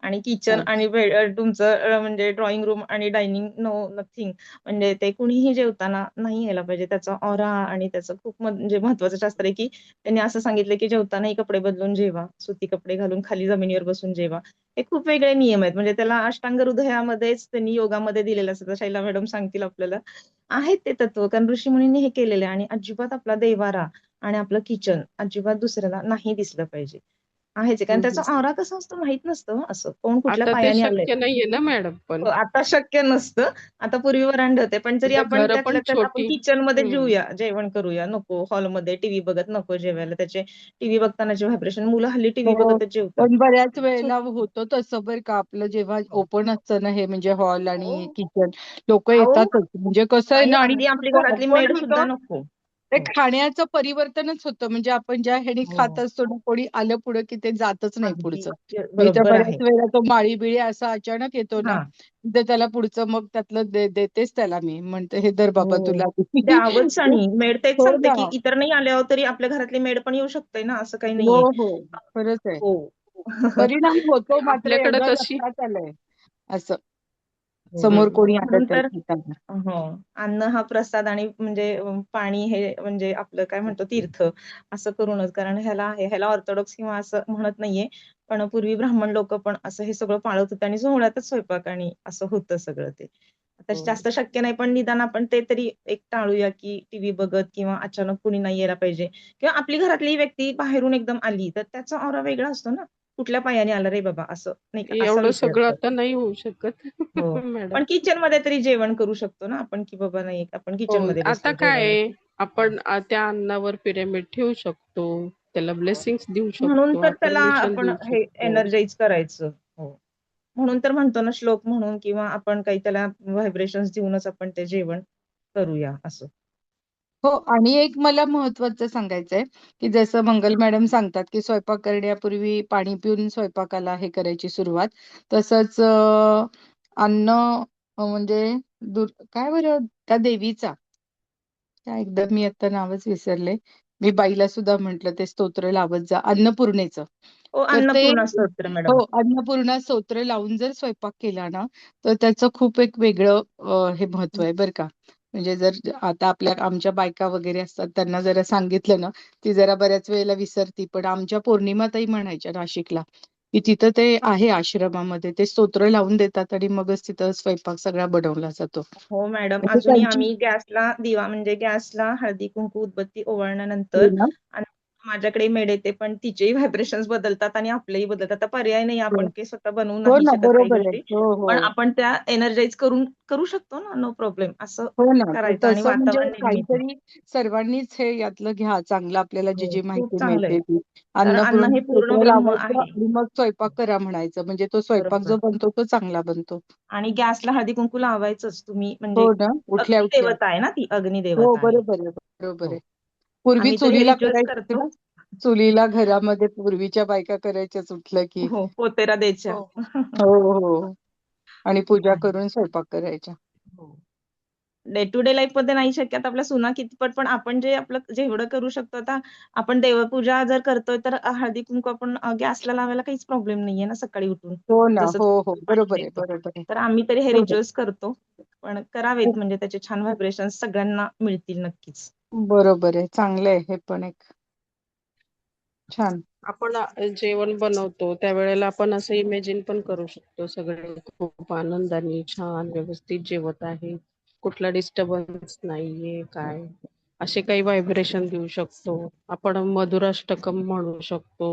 आणि किचन आणि अच्छा. तुमचं म्हणजे ड्रॉइंग रूम आणि डायनिंग नो नथिंग. म्हणजे ते कुणीही जेवताना नाही यायला पाहिजे. त्याचा ऑरा आणि त्याचं खूप म्हणजे महत्वाचं शास्त्र आहे, की त्यांनी असं सांगितलं, की जेवतानाही कपडे बदलून जेवा. सुती कपडे घालून खाली जमिनीवर बसून जेवा. हे खूप वेगळे नियम आहेत. म्हणजे त्याला अष्टांग हृदयामध्येच त्यांनी योगामध्ये दिलेलं असतं. शैला मॅडम सांगतील आपल्याला. आहेत ते तत्व. कारण ऋषीमुनींनी हे केलेलं आहे आणि अजिबात आपला देवारा आणि आपलं किचन अजिबात दुसऱ्याला नाही दिसलं पाहिजे. आहेच आहे. कारण हम्म, त्याचा हम्म. ऑरा कसा असतो माहित नसतं असं. कोण कुठल्या आता ते पायाने आलंय. शक्य नाहीये ना मॅडम पण. हो, आता शक्य नसतं. आता पूर्वी वरांडे होते. पण जरी आता आपण घरं पण त्यातल्या त्यात आपण छोटी. किचनमध्ये हम्म. जेऊया, जेवण करूया. नको हॉलमध्ये टीव्ही बघत नको जेवायला. त्याचे टीव्ही बघतानाचे व्हायब्रेशन मुलं हल्ली टीव्ही हो. बघतच जेवतात. पण बऱ्याच वेळेला होतं तसं बरं का, आपलं जेव्हा ओपन असतं ना हे म्हणजे हॉल हो. आणि किचन, लोक अहो, येतातच. म्हणजे कसं आहे नाही ना, अगदी आपली घरातली ओपन मेड सुद्धा होतं नको. ते हो. खाण्याचं परिवर्तनच होतं. म्हणजे आपण ज्या ह्यानी हो. खात असतो ना, कोणी आलं पुढं की ते जातच नाही अगदी पुढचं. मी तर बरोबर बऱ्याच आहे. वेळेला तो माळी-बिळी असा अचानक येतो ना, हां. तर त्याला पुढचं मग त्यातलं देतेच त्याला मी. म्हणते, "हे धर बाबा हो. तुला." द्यावंच आणि मेड तेच हो सांगते, ना. की इतर नाही आल्यावर तरी आपल्या घरातली मेड पण येऊ शकते ना, असं काही हो, नाहीये. हो. खरंच आहे. हो. परिणाम होतो मात्र आपल्याकडे एवढं तशी. लक्षात आलंय. असं हो. समोर कोणी आलं म्हणून तर तर खाताना. हो. अन्न हा प्रसाद आणि म्हणजे पाणी हे म्हणजे आपलं काय म्हणतो तीर्थ असं करूनच. कारण ह्याला ऑर्थोडॉक्स किंवा असं म्हणत नाहीये. पण पूर्वी ब्राह्मण लोकं पण असं हे सगळं पाळत होते आणि सोहळ्यातच स्वयंपाक आणि असं होतं सगळं ते. आता हो. जास्त शक्य नाही, पण निदान आपण ते तरी एक टाळूया, की टीव्ही बघत किंवा अचानक कुणी नाही यायला पाहिजे किंवा आपली घरातली व्यक्ती बाहेरून एकदम आली, तर त्याचा ऑरा वेगळा असतो ना. कुठल्या पायाने आला रे बाबा असं नाही का, असा एवढं सगळं विचारतात. आता नाही होऊ शकत. हो. मॅडम. पण किचनमध्ये तरी जेवण करू शकतो ना आपण, की बाबा नाही आपण हो. किचनमध्ये आता बसलो काय जेवायला. आहे, आपण त्या अन्नावर पिरॅमिड ठेवू शकतो. त्याला ब्लेसिंग्स देऊ म्हणून शकतो. तर त्याला अफर्मेशन आपण देऊ हे शकतो. एनर्जाइज करायचं. हो. म्हणून तर म्हणतो ना श्लोक म्हणून किंवा आपण काही त्याला व्हायब्रेशन्स देऊनच आपण ते जेवण करूया असं. हो आणि एक मला महत्वाचं सांगायचंय, की जसं मंगल मॅडम सांगतात, की स्वयंपाक करण्यापूर्वी पाणी पिऊन स्वयंपाकाला हे करायची सुरुवात. तसंच अन्न म्हणजे काय बरं त्या देवीचा त्या एकदा मी आता नावच विसरले. मी बाईला सुद्धा म्हटलं ते स्तोत्र लावत जा अन्नपूर्णेचं. हो, तर ते अन्नपूर्णा स्तोत्र हो, मॅडम. अन्नपूर्णा स्तोत्र लावून जर स्वयंपाक केला ना, तर त्याचं खूप एक वेगळं हे महत्व आहे बरं का. म्हणजे जर आता आमच्या बायका वगैरे असतात त्यांना जरा सांगितलं ना, ती जरा बऱ्याच वेळेला विसरती. पण आमच्या पौर्णिमाताई म्हणायच्या नाशिकला, की तिथं ते आहे आश्रमामध्ये ते स्तोत्र लावून देतात आणि मगच तिथं स्वयंपाक सगळा बनवला जातो. हो मॅडम. म्हणजे अजूनही त्यांची आम्ही गॅसला दिवा म्हणजे गॅसला हळदी, कुंकू, उदबत्ती हो ओवाळल्यानंतर ना? माझ्याकडे मेड येते पण तिचेही व्हायब्रेशन्स बदलतात आणि आपलेही बदलतात. आता पर्याय नाही, हो आपण काही स्वतः बनवू हो नाही ना, शकत काही बरोबर आहे. गोष्टी, हो पण हो आपण त्या एनर्जाइज करू शकतो ना, नो प्रॉब्लेम असं हो ना. तर करायचं आणि तसं म्हणजे वातावरण निर्मिती. काहीतरी सर्वांनीच हे यातलं घ्या. चांगलं आपल्याला जी हो, जी खूप माहिती चांगलं आहे. मिळते ती. कारण अन्न अन्नपूर्णा हे पूर्ण स्तोत्र ब्रह्म लावायचं आहे. आणि मग स्वयंपाक करा म्हणायचं. म्हणजे तो स्वयंपाक बरोबर. जो बनतो तो चांगला बनतो. आणि गॅसला हळदी कुंकू लावायचंच तुम्ही, म्हणजे हो ना, उठल्या उठल्या. अग्निदेवता आहे ना, ती हो अग्निदेवता आहे. बरोबर आहे, बरोबर हो, आहे. पूर्वी आम्ही तरी हे चुलीला रिच्युअल्स करायचे करतो. ना. चुलीला घरामध्ये पूर्वीच्या बायका करायच्याच उठलं की. हो, पोतेरा द्यायच्या. हो हो हो. आणि पूजा आहे. करून स्वयंपाक करायच्या. हो. डे टू डे लाईफ मध्ये नाही शक्यत आपल्या सुना कितपट, पण आपण जे आपलं जेवढं करू शकतो. आता आपण देवपूजा जर करतोय तर हळदी कुंकू आपण गॅसला लावायला काहीच प्रॉब्लेम नाहीये ना, सकाळी उठून हो ना. जसं हो हो. तुम्ही बरोबर आहे, सांगितलं. बरोबर आहे. तर आम्ही तरी हे हो हो. रिच्युअल्स करतो, पण करावेत म्हणजे त्याचे छान व्हायब्रेशन सगळ्यांना मिळतील नक्कीच. बरोबर आहे. चांगलं आहे हे पण एक छान. आपण जेवण बनवतो त्यावेळेला आपण असं इमॅजिन पण करू शकतो, सगळे खूप आनंदाने छान व्यवस्थित जेवत आहे, कुठला डिस्टर्बन्स नाहीये काय, असे काही व्हायब्रेशन देऊ शकतो. आपण मधुराष्टकम म्हणू शकतो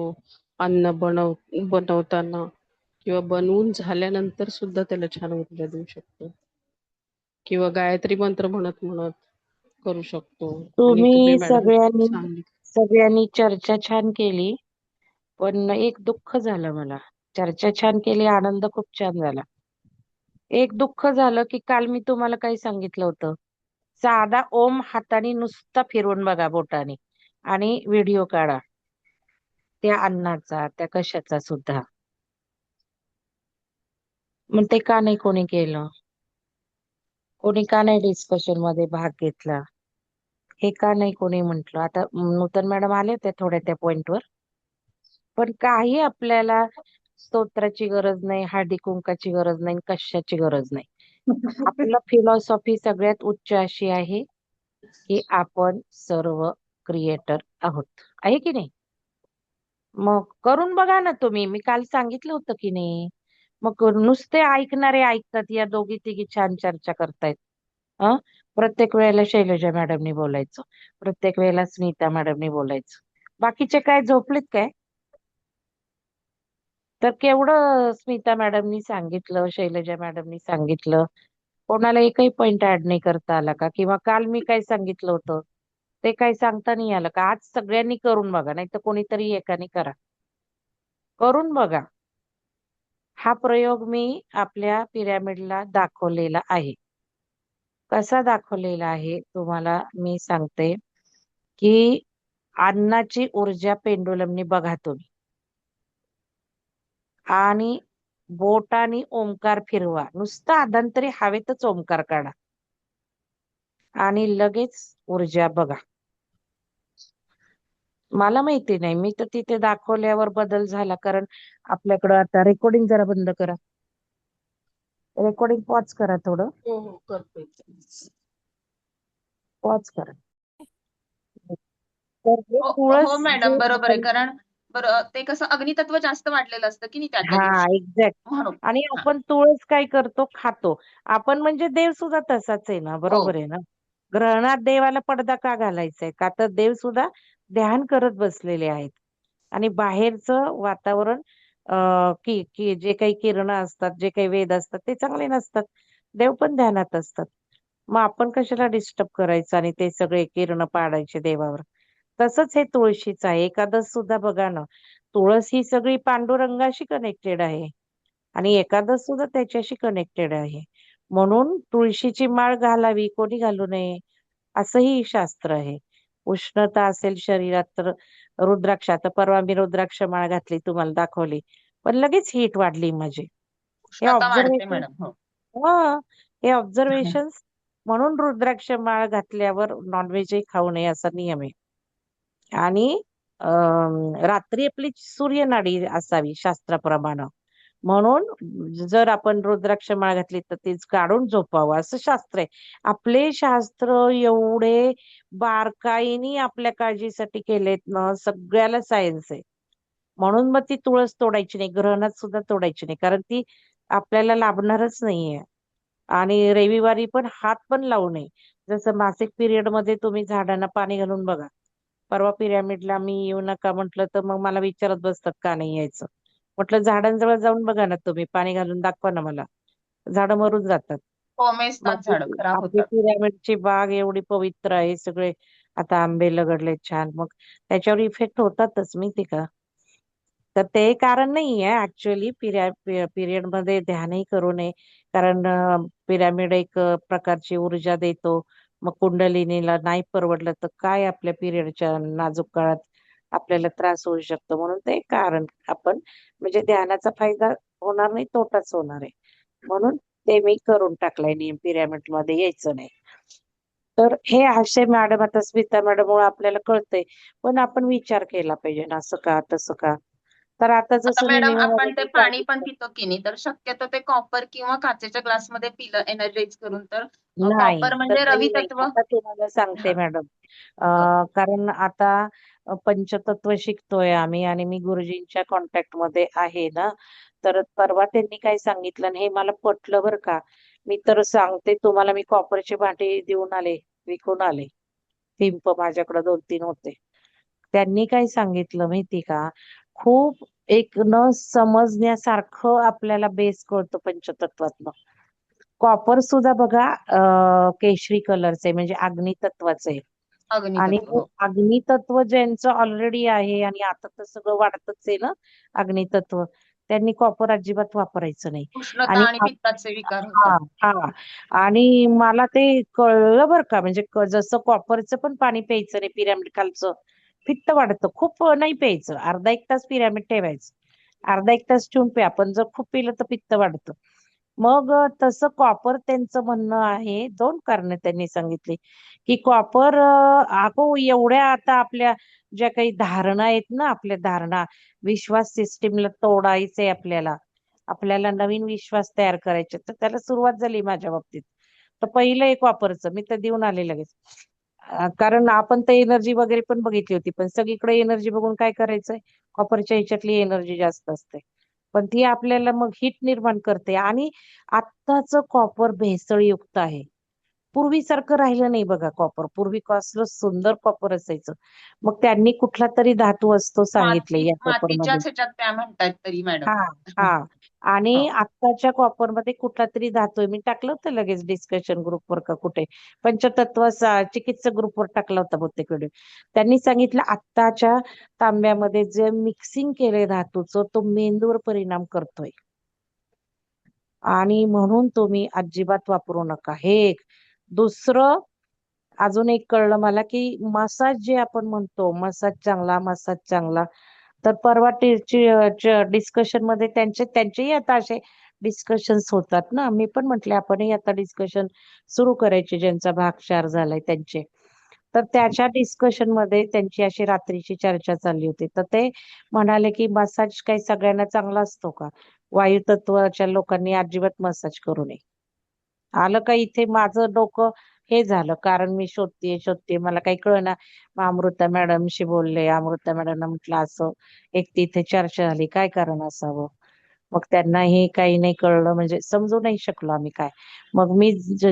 अन्न बनवताना, किंवा बनवून झाल्यानंतर सुद्धा त्याला छान ऊर्जा देऊ शकतो, किंवा गायत्री मंत्र म्हणत म्हणत करू शकतो. आणि तुम्ही तुम्ही मॅडम सगळ्यांनी सांगितलं. सगळ्यांनी चर्चा छान केली, पण एक दुःख झालं मला. चर्चा छान केली, आनंद खूप छान झाला. एक दुःख झालं की काल मी तुम्हाला काही सांगितलं होतं. साधा ओम हाताने नुसता फिरवून बघा बोटाने आणि व्हिडिओ काढा. त्या अन्नाचा, त्या कशाचा सुद्धा. मग ते का नाही कोणी केलं? कोणी का नाही डिस्कशन मध्ये भाग घेतला? हे का नाही कोणी म्हंटल? आता नूतन मॅडम आले होते थोड्या त्या पॉइंटवर, पण काही आपल्याला स्तोत्राची गरज नाही, हळदी कुंकाची गरज नाही, कशाची गरज नाही. आपलं फिलॉसॉफी सगळ्यात उच्च अशी आहे की आपण सर्व क्रिएटर आहोत, आहे की नाही? मग करून बघा ना तुम्ही, मी काल सांगितलं होतं की नाही? मग नुसते ऐकणारे ऐकतात, या दोघी तिघी छान चर्चा करतायत. हं प्रत्येक वेळेला शैलजा मॅडमनी बोलायचं, प्रत्येक वेळेला स्मिता मॅडमनी बोलायचं. बाकीचे काय झोपलेत काय? तर केवढं स्मिता मॅडमनी सांगितलं, शैलजा मॅडमनी सांगितलं, कोणाला एकही पॉइंट ऍड नाही करता आला का? किंवा काल मी काय सांगितलं होतं ते काही सांगता नाही आलं का? आज सगळ्यांनी करून बघा, नाही तर कोणीतरी एकाने करा, करून बघा. हा प्रयोग मी आपल्या पिरॅमिडला दाखवलेला आहे. कसा दाखवलेला आहे तुम्हाला मी सांगते, की अन्नाची ऊर्जा पेंडुलमनी बघा तुम्ही, आणि बोटाने ओंकार फिरवा, नुसता अधांतरी हवेतच ओंकार काढा आणि लगेच ऊर्जा बघा. मला माहिती नाही, मी तर तिथे दाखवल्यावर बदल झाला, कारण आपल्याकडं आता रेकॉर्डिंग जरा बंद करा, रेकॉर्डिंग पॉज करा, थोडं हो हो करते. पॉज करा. तर हे हो हो तुळस जे मॅडम, बरोबर आहे. आपण, कारण बरं ते कसं अग्नितत्व जास्त वाढलेलं असतं की नाही त्या त्या हा दिवशी, एक्झॅक्ट. म्हणून. आणि हा. आपण तुळस काय करतो, खातो. आपण म्हणजे देव सुद्धा तसाच आहे ना, हो, बरोबर आहे ना? ग्रहणात देवाला पडदा का घालायचा आहे? का तर देव सुद्धा ध्यान करत बसलेले आहेत. आणि बाहेरचं वातावरण, की की जे काही किरणं असतात, जे काही वेद असतात ते चांगले नसतात. देव पण ध्यानात असतात. मग आपण कशाला डिस्टर्ब करायचं आणि ते सगळे किरण पाडायचे देवावर? तसंच हे तुळशीचं आहे. एकादश सुद्धा बघा ना, तुळस ही सगळी पांडुरंगाशी कनेक्टेड आहे आणि एकादश सुद्धा त्याच्याशी कनेक्टेड आहे. म्हणून तुळशीची माळ घालावी, कोणी घालू नये असंही शास्त्र आहे. उष्णता असेल शरीरात तर रुद्राक्ष, आता परवा मी रुद्राक्ष माळ घातली, तुम्हाला दाखवली, पण लगेच हीट वाढली माझी. हे उष्णता वाढते ऑब्झर्वेशन, मॅडम. हो. हां, हे ऑब्झर्वेशन्स. म्हणून रुद्राक्ष माळ घातल्यावर नॉनव्हेजही खाऊ नये असा नियम आहे. आणि रात्री आपली सूर्यनाडी असावी शास्त्राप्रमाणे. म्हणून जर आपण रुद्राक्ष माळ घातली तर ती काढून झोपावं असं शास्त्र आहे. आपले शास्त्र एवढे बारकाईने आपल्या काळजीसाठी केलेत ना, सगळ्याला सायन्स आहे. म्हणून मग ती तुळस तोडायची नाही, ग्रहणात सुद्धा तोडायची नाही, कारण ती आपल्याला लाभणारच नाहीये. आणि रविवारी पण हात पण लावू नये. जसं मासिक पिरियड मध्ये तुम्ही झाडांना पाणी घालून बघा, परवा पिरॅमिडला मी येऊ नका म्हटलं तर मग मला विचारत बसतात का नाही यायचं. म्हटलं झाडांजवळ जाऊन बघा ना तुम्ही, पाणी घालून दाखवा ना मला. झाडं मरून जातात. मग कोमेजतात झाडं, खराब आपली होतात. पिरॅमिडची बाग एवढी पवित्र आहे, सगळे आता आंबे लगडले छान, मग त्याच्यावर इफेक्ट होतातच माहिती का. तर ते कारण नाही आहे ऍक्च्युअली पिरियड मध्ये ध्यानही करू नये. कारण पिरॅमिड एक प्रकारची ऊर्जा देतो. मग कुंडलिनीला नाही परवडलं तर काय आपल्या पिरियडच्या नाजूक काळात आपल्याला त्रास होऊ शकतो. म्हणून ते कारण आपण म्हणजे ध्यानाचा फायदा होणार नाही, तोटाच होणार आहे. म्हणून ते मी करून टाकलंय नियम, पिरॅमिड मध्ये यायचं नाही. तर हे आशय मॅडम, आता स्मिता मॅडम मुळे आपल्याला कळतंय, पण आपण विचार केला पाहिजे ना, असं का तसं का. तर आता आता जसं मी मॅडम आपण ते नियमामध्ये पाणी पण सांगितलं. पितो की नाही, तर शक्यतो ते कॉपर किंवा काचेच्या ग्लासमध्ये पिलं एनर्जाइज करून. तर नाही, कॉपर म्हणजे तसंही रवी नाही. तत्व. आता तुम्हाला सांगते हा. मॅडम, हो. कारण आता पंचतत्व शिकतोय आम्ही आणि मी गुरुजींच्या कॉन्टॅक्ट मध्ये आहे ना, तर परवा त्यांनी काय सांगितलं आणि हे मला पटलं बरं का. मी तर सांगते तुम्हाला, मी कॉपरची भांडी देऊन आले, विकून आले. पिंप माझ्याकडे 2-3 होते. त्यांनी काय सांगितलं माहिती का, खूप एक न समजण्यासारखं आपल्याला बेस कळतो पंचतत्वातनं. कॉपर सुद्धा बघा केशरी कलरचे आहे, म्हणजे अग्नितत्वाचे आहे. आणि अग्नितत्व, हो. अग्नितत्व ज्यांचं ऑलरेडी आहे, आणि आता तर सगळं वाढतच आहे ना अग्नितत्व, त्यांनी कॉपर अजिबात वापरायचं नाही. उष्णता आणि आणि पित्ताचे विकार होतात. हा हा आणि मला ते कळलं बरं का, म्हणजे जसं कॉपरचं पण पाणी प्यायचं नाही पिरॅमिड खालचं, पित्त वाढतं. खूप नाही प्यायचं, अर्धा 1 तास पिरॅमिड ठेवायचं, अर्धा 1 तास ठेवून प्या. पण जर खूप पिलं तर पित्त वाढतं. मग तसं कॉपर त्यांचं म्हणणं आहे, 2 कारण त्यांनी सांगितली की कॉपर अगो एवढ्या आता आपल्या ज्या काही धारणा आहेत ना, आपल्या धारणा, विश्वास सिस्टीमला तोडायचंय आपल्याला, आपल्याला नवीन विश्वास तयार करायचे, तर त्याला सुरुवात झाली माझ्या बाबतीत. तर पहिलं एक वापरचं मी तर देऊन आले लगेच. कारण आपण तर एनर्जी वगैरे पण बघितली होती, पण सगळीकडे एनर्जी बघून काय करायचंय, कॉपरच्या ह्याच्यातली एनर्जी जास्त असते. पण ती आपल्याला मग हिट निर्माण करते. आणि आत्ताच कॉपर भेसळयुक्त आहे. पूर्वीसारखं राहिलं नाही बघा कॉपर. पूर्वी कसलं सुंदर कॉपर असायचं. मग त्यांनी कुठला तरी धातू असतो सांगितले या कॉपरमध्ये. मातीच्याच ह्याच्यात त्या म्हणतात तरी मॅडम. हा हा आणि हो. आत्ताच्या कॉपर मध्ये कुठला तरी धातू आहे. मी टाकलं होतं लगेच डिस्कशन ग्रुपवर का कुठे, पंचतत्व चिकित्सक ग्रुपवर टाकला होता बहुतेक व्हिडिओ. त्यांनी सांगितलं आत्ताच्या तांब्यामध्ये जे मिक्सिंग केलंय धातूचं, तो मेंदूवर परिणाम करतोय. आणि म्हणून तुम्ही अजिबात वापरू नका. हे एक. दुसरं, अजून एक कळलं मला की मसाज जे आपण म्हणतो, मसाज चांगला, मसाज चांगला. तर परवा डिस्कशन मध्ये त्यांचेही आता असे डिस्कशन्स होतात ना. मी पण म्हटले आपणही आता डिस्कशन सुरू करायचे, ज्यांचा भाग 4 झालाय त्यांचे. तर त्याच्या डिस्कशन मध्ये त्यांची अशी रात्रीची चर्चा चालली होती. तर ते म्हणाले की मसाज काही सगळ्यांना चांगला असतो का, वायुतत्वाच्या लोकांनी अजिबात मसाज करू नये. आलं का इथे माझं डोकं हे झालं, कारण मी शोधतीये मला काही कळना. मग अमृता मॅडमशी बोलले, अमृता मॅडमना म्हटलं असं एक तिथे चर्चा झाली, काय कारण असावं. मग त्यांनाही काही नाही कळलं, म्हणजे समजू नाही शकलो आम्ही काय. मग मी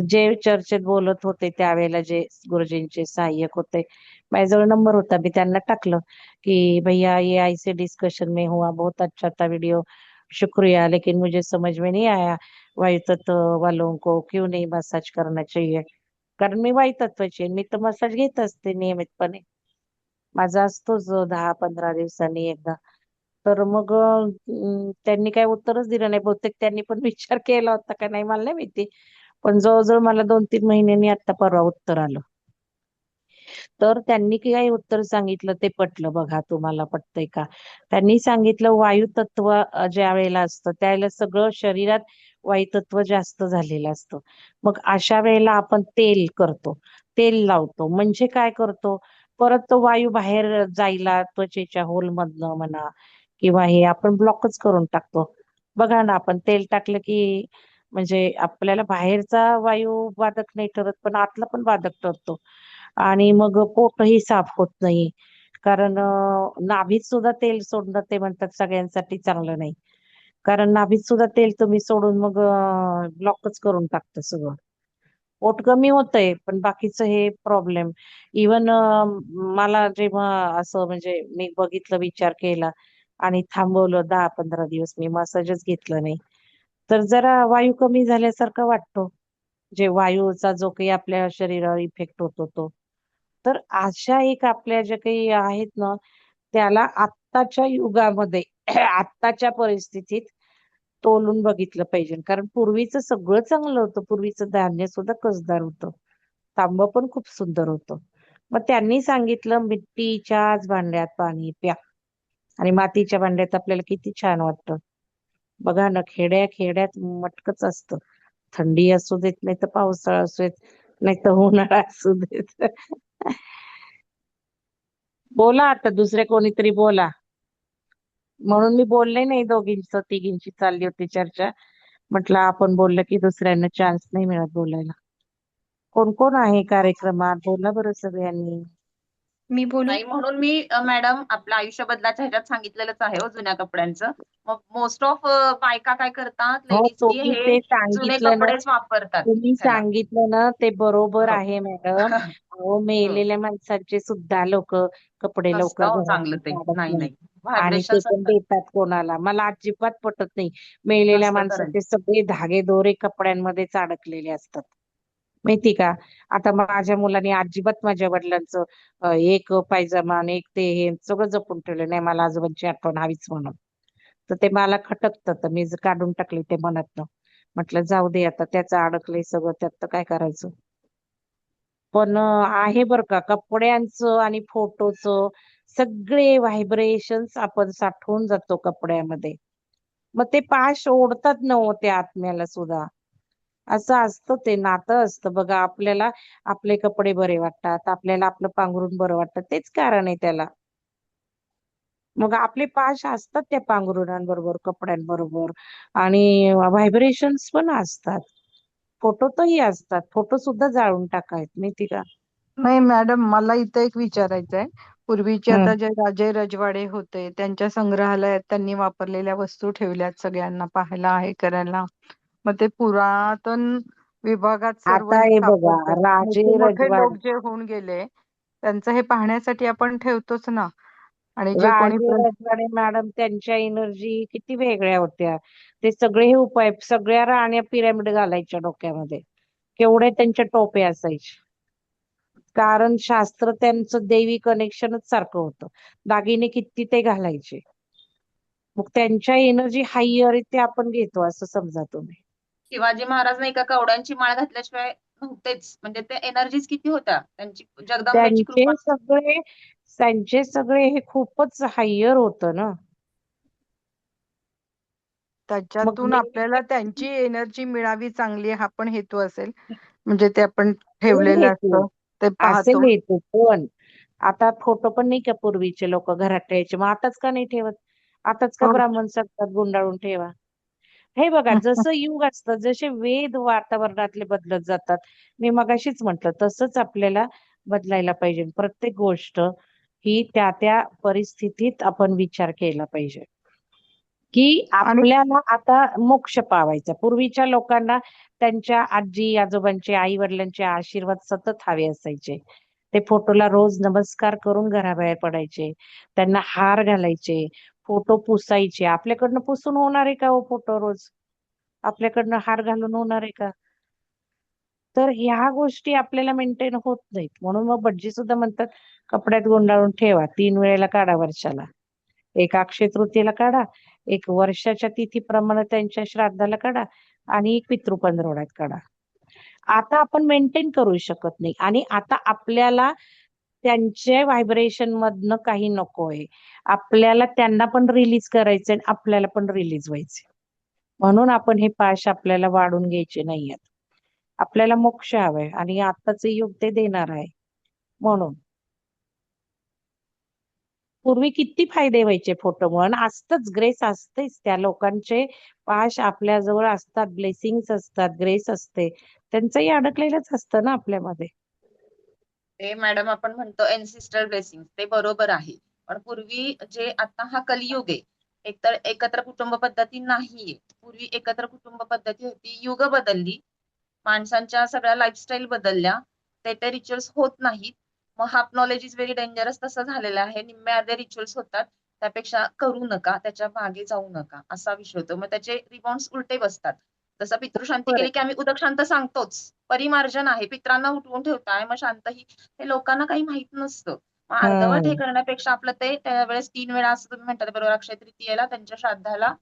जे चर्चेत बोलत होते त्यावेळेला जे गुरुजींचे सहाय्यक होते, माझ्याजवळ नंबर होता, मी त्यांना टाकलं की भैया ये ऐसे डिस्कशन में हुआ, बहुत अच्छा था वीडियो, शुक्रिया, लेकिन मुझे समझ में नहीं आया वायु तत्व वालों को क्यों नहीं मसाज करना चाहिए. कारण मी वायु तत्वाची आहे, मी तर मसाज घेत असते नियमितपणे. माझा असतोच 10-15 दिवसांनी एकदा. तर मग त्यांनी काही उत्तरच दिलं नाही. बहुतेक त्यांनी पण विचार केला होता का नाही मला नाही माहिती. पण जवळजवळ मला 2-3 महिन्यांनी आता परवा उत्तर आलं. तर त्यांनी काय उत्तर सांगितलं ते पटलं बघा. तुम्हाला पटतंय का? त्यांनी सांगितलं वायू तत्व ज्या वेळेला असतं त्यावेळेला सगळं शरीरात वायू तत्व जास्त झालेलं असतं. मग अशा वेळेला आपण तेल करतो, तेल लावतो, म्हणजे काय करतो, परत तो वायू बाहेर जायला त्वचेच्या होलमधनं म्हणा किंवा हे आपण ब्लॉकच करून टाकतो. बघा ना, आपण तेल टाकलं की म्हणजे आपल्याला बाहेरचा वायू बाधक नाही ठरत, पण आतला पण बाधक ठरतो. आणि मग पोटही साफ होत नाही. कारण नाभीत सुद्धा तेल सोडणं ते म्हणतात सगळ्यांसाठी चांगलं नाही. कारण नाभीत सुद्धा तेल तुम्ही सोडून मग ब्लॉकच करून टाकतं सगळं. पोट कमी होतंय पण बाकीचं हे प्रॉब्लेम. इवन मला जेव्हा असं म्हणजे मी बघितलं, विचार केला आणि थांबवलं 10-15 दिवस, मी मसाजच घेतलं नाही, तर जरा वायू कमी झाल्यासारखा वाटतो. जे वायूचा जो काही आपल्या शरीरावर इफेक्ट होतो तो. तर अशा एक आपल्या ज्या काही आहेत ना, त्याला आत्ताच्या युगामध्ये आत्ताच्या परिस्थितीत तोलून बघितलं पाहिजे. कारण पूर्वीचं सगळं चांगलं होतं. पूर्वीचं धान्य सुद्धा कसदार होतं. तांब पण खूप सुंदर होतं. मग त्यांनी सांगितलं मिट्टीच्याच भांड्यात पाणी प्या. आणि मातीच्या भांड्यात आपल्याला किती छान वाटतं. बघा ना, खेड्यात मटकच असतं. थंडी असू देत, नाही तर पावसाळा असू देत, नाही तर उन्हाळा असू देत. बोला आता, दुसरे कोणीतरी बोला. म्हणून मी बोलले नाही, दोघींच तिघींची चालली होती चर्चा. म्हटलं आपण बोललं की दुसऱ्यांना चान्स नाही मिळत बोलायला. कोण कोण आहे कार्यक्रमात, बोला बरं सगळ्यांनी. मी बोलू? नाही, म्हणून मी मॅडम आपलं आयुष्य बदलाच्या ह्याच्यात सांगितलेलंच आहे हो, जुन्या कपड्यांचं. मग मोस्ट ऑफ बायका काय करतात, हो, लेडीज की तुम्ही हे ते जुने सांगितलं ना, कपडेच वापरतात तुम्ही ह्याला. सांगितलं ना ते बरोबर हो. आहे मॅडम. अहो, हं. मेलेल्या माणसांचे सुद्धा लोक कपडे नसतं लवकर हो चांगलं घरातून ते. काढत नाही नाही. नाही, आणि ते व्हायब्रेशन्स पण असतात. देतात कोणाला. मला अजिबात पटत नाही. मेलेल्या नसतं करायचं. माणसाचे सगळे धागे दोरे कपड्यांमध्येच अडकलेले असतात. माहिती का? आता माझ्या मुलाने अजिबात माझ्या वडिलांचं एक पायजमा आणि एक ते हे सगळं जपून ठेवलं. नाही, मला आजोबांची आठवण हवीच म्हणून. तर ते मला खटकतं, तर मी काढून टाकले ते मनातनं. म्हटलं जाऊ दे, आता त्याचं अडकलंय सगळं, त्यात तर काय करायचं. पण आहे बरं का, कपड्यांचं आणि फोटोचं सगळे व्हायब्रेशन्स आपण साठवून जातो कपड्यामध्ये. मग ते पाश ओढतात ना हो त्या आत्म्याला सुद्धा. असं असतं, ते नातं असतं बघा. आपल्याला आपले कपडे बरे वाटतात, आपल्याला आपलं पांघरून बरं वाटतं, तेच कारण आहे त्याला. मग आपले पाश असतात त्या पांघरुणांबरोबर, कपड्यांबरोबर, आणि व्हायब्रेशन्स पण असतात. फोटो तरी असतात. फोटो सुद्धा जाळून टाकायत, माहिती का? नाही मॅडम, मला इथं एक विचारायचं आहे. पूर्वीचे हम्म. आता जे राजे रजवाडे होते त्यांच्या संग्रहालयात त्यांनी वापरलेल्या वस्तू ठेवल्यात सगळ्यांना पाहायला, हे करायला. मग ते पुरातन विभागात सर्व आता हे हे बघा, सापडतं. राजे मोठे मोठे रजवाडे लोक जे होऊन गेले त्यांचं हे पाहण्यासाठी आपण ठेवतोच ना. आणि जे कोणी राजे रजवाडे मॅडम, त्यांच्या एनर्जी किती वेगळ्या होत्या. ते सगळे हे उपाय, सगळ्या राण्या पिरॅमिड घालायच्या डोक्यामध्ये. केवढे त्यांच्या टोपे असायचे. कारण शास्त्र त्यांचं देवी कनेक्शनच सारखं होतं. दागिने किती ते घालायचे. मग त्यांच्या एनर्जी हायर ते आपण घेतो, असं समजा तुम्ही. शिवाजी महाराज नाही का, कवड्यांची माळ घातल्याशिवाय नव्हतेच. म्हणजे ते एनर्जीज किती होत्या त्यांची, जगदंबेची त्यांचे कृपा. सगळे त्यांचे सगळे हे खूपच हायर होतं ना. मग त्याच्यातून आपल्याला त्यांची एनर्जी मिळावी चांगली, हा पण हेतू असेल. म्हणजे ते आपण असेल ठेवलेलं हेतू, असतं, ते असेल पाहतो. हेतू, पण आता फोटो पण नाही का पूर्वीचे लोक घरात ठेवायचे, मग आताच का नाही ठेवत? आताच का हो. ब्राह्मण सांगतात गुंडाळून ठेवा? हे बघा, जसं युग असतं, जसे वेद वातावरणातले बदलत जातात, मी मगाशीच म्हटलं तसंच आपल्याला बदलायला पाहिजे. प्रत्येक गोष्ट ही त्या त्या परिस्थितीत आपण विचार केला पाहिजे. की आणि आपल्याला आता मोक्ष पावायचा. पूर्वीच्या लोकांना त्यांच्या आजी आजोबांचे, आई वडिलांचे आशीर्वाद सतत हवे असायचे. ते फोटोला रोज नमस्कार करून घराबाहेर पडायचे. त्यांना हार घालायचे, फोटो पुसायचे. आपल्याकडनं पुसून होणार आहे का हो फोटो रोज? आपल्याकडनं हार घालून होणार आहे का? तर ह्या गोष्टी आपल्याला मेंटेन होत नाहीत. म्हणून मग भटजी सुद्धा म्हणतात, कपड्यात गुंडाळून ठेवा. 3 वेळेला काढा वर्षाला. एक अक्षय तृतीयेला काढा, एक वर्षाच्या तिथीप्रमाणे त्यांच्या श्राद्धाला काढा, आणि एक पितृ पंधरवड्यात काढा. आता आपण मेंटेन करू शकत नाही, आणि आता आपल्याला त्यांच्या व्हायब्रेशन मधनं काही नकोय. आपल्याला त्यांना पण रिलीज करायचंय आणि आपल्याला पण रिलीज व्हायचंय. म्हणून आपण हे पाश आपल्याला वाढून घ्यायचे नाहीयेत. आपल्याला मोक्ष हवाय, आणि आताच युग ते देणार आहे. म्हणून पूर्वी किती फायदे व्हायचे फोटोमुळे, आणि असतंच, ग्रेस असतेच. त्या लोकांचे पाश आपल्याजवळ असतात, ब्लेसिंग्स असतात, ग्रेस असते. त्यांचंही अडकलेलंच असतं ना आपल्यामध्ये. ते मॅडम आपण म्हणतो एन्सिस्टर ब्लेसिंग, ते बरोबर आहे. पण पूर्वी जे, आता हा कलियुग आहे, एकतर एकत्र कुटुंब पद्धती नाहीये. पूर्वी एकत्र कुटुंब पद्धती होती, युग बदलली, माणसांच्या सगळ्या लाईफस्टाईल बदलल्या, ते रिच्युअल्स होत नाहीत. मग half knowledge is very dangerous तसं झालेलं आहे. निम्मे अर्धे रिच्युअल्स होतात, त्यापेक्षा करू नका, त्याच्या मागे जाऊ नका, असा विषय होतो. मग त्याचे रिबाउंड्स उलटे बसतात. जसं पितृशांती बरं. केली की आम्ही उदक शांत सांगतोच, परिमार्जन आहे, पित्रांना उठवून ठेवताय, मग शांत ही, हे लोकांना काही माहित नसतं. मग अर्धवट हे करण्यापेक्षा आपलं ते त्यावेळेस 3 वेळा, असं तुम्ही म्हणतात बरोबर, अक्षय तृतीयेला, त्यांच्या श्राद्धाला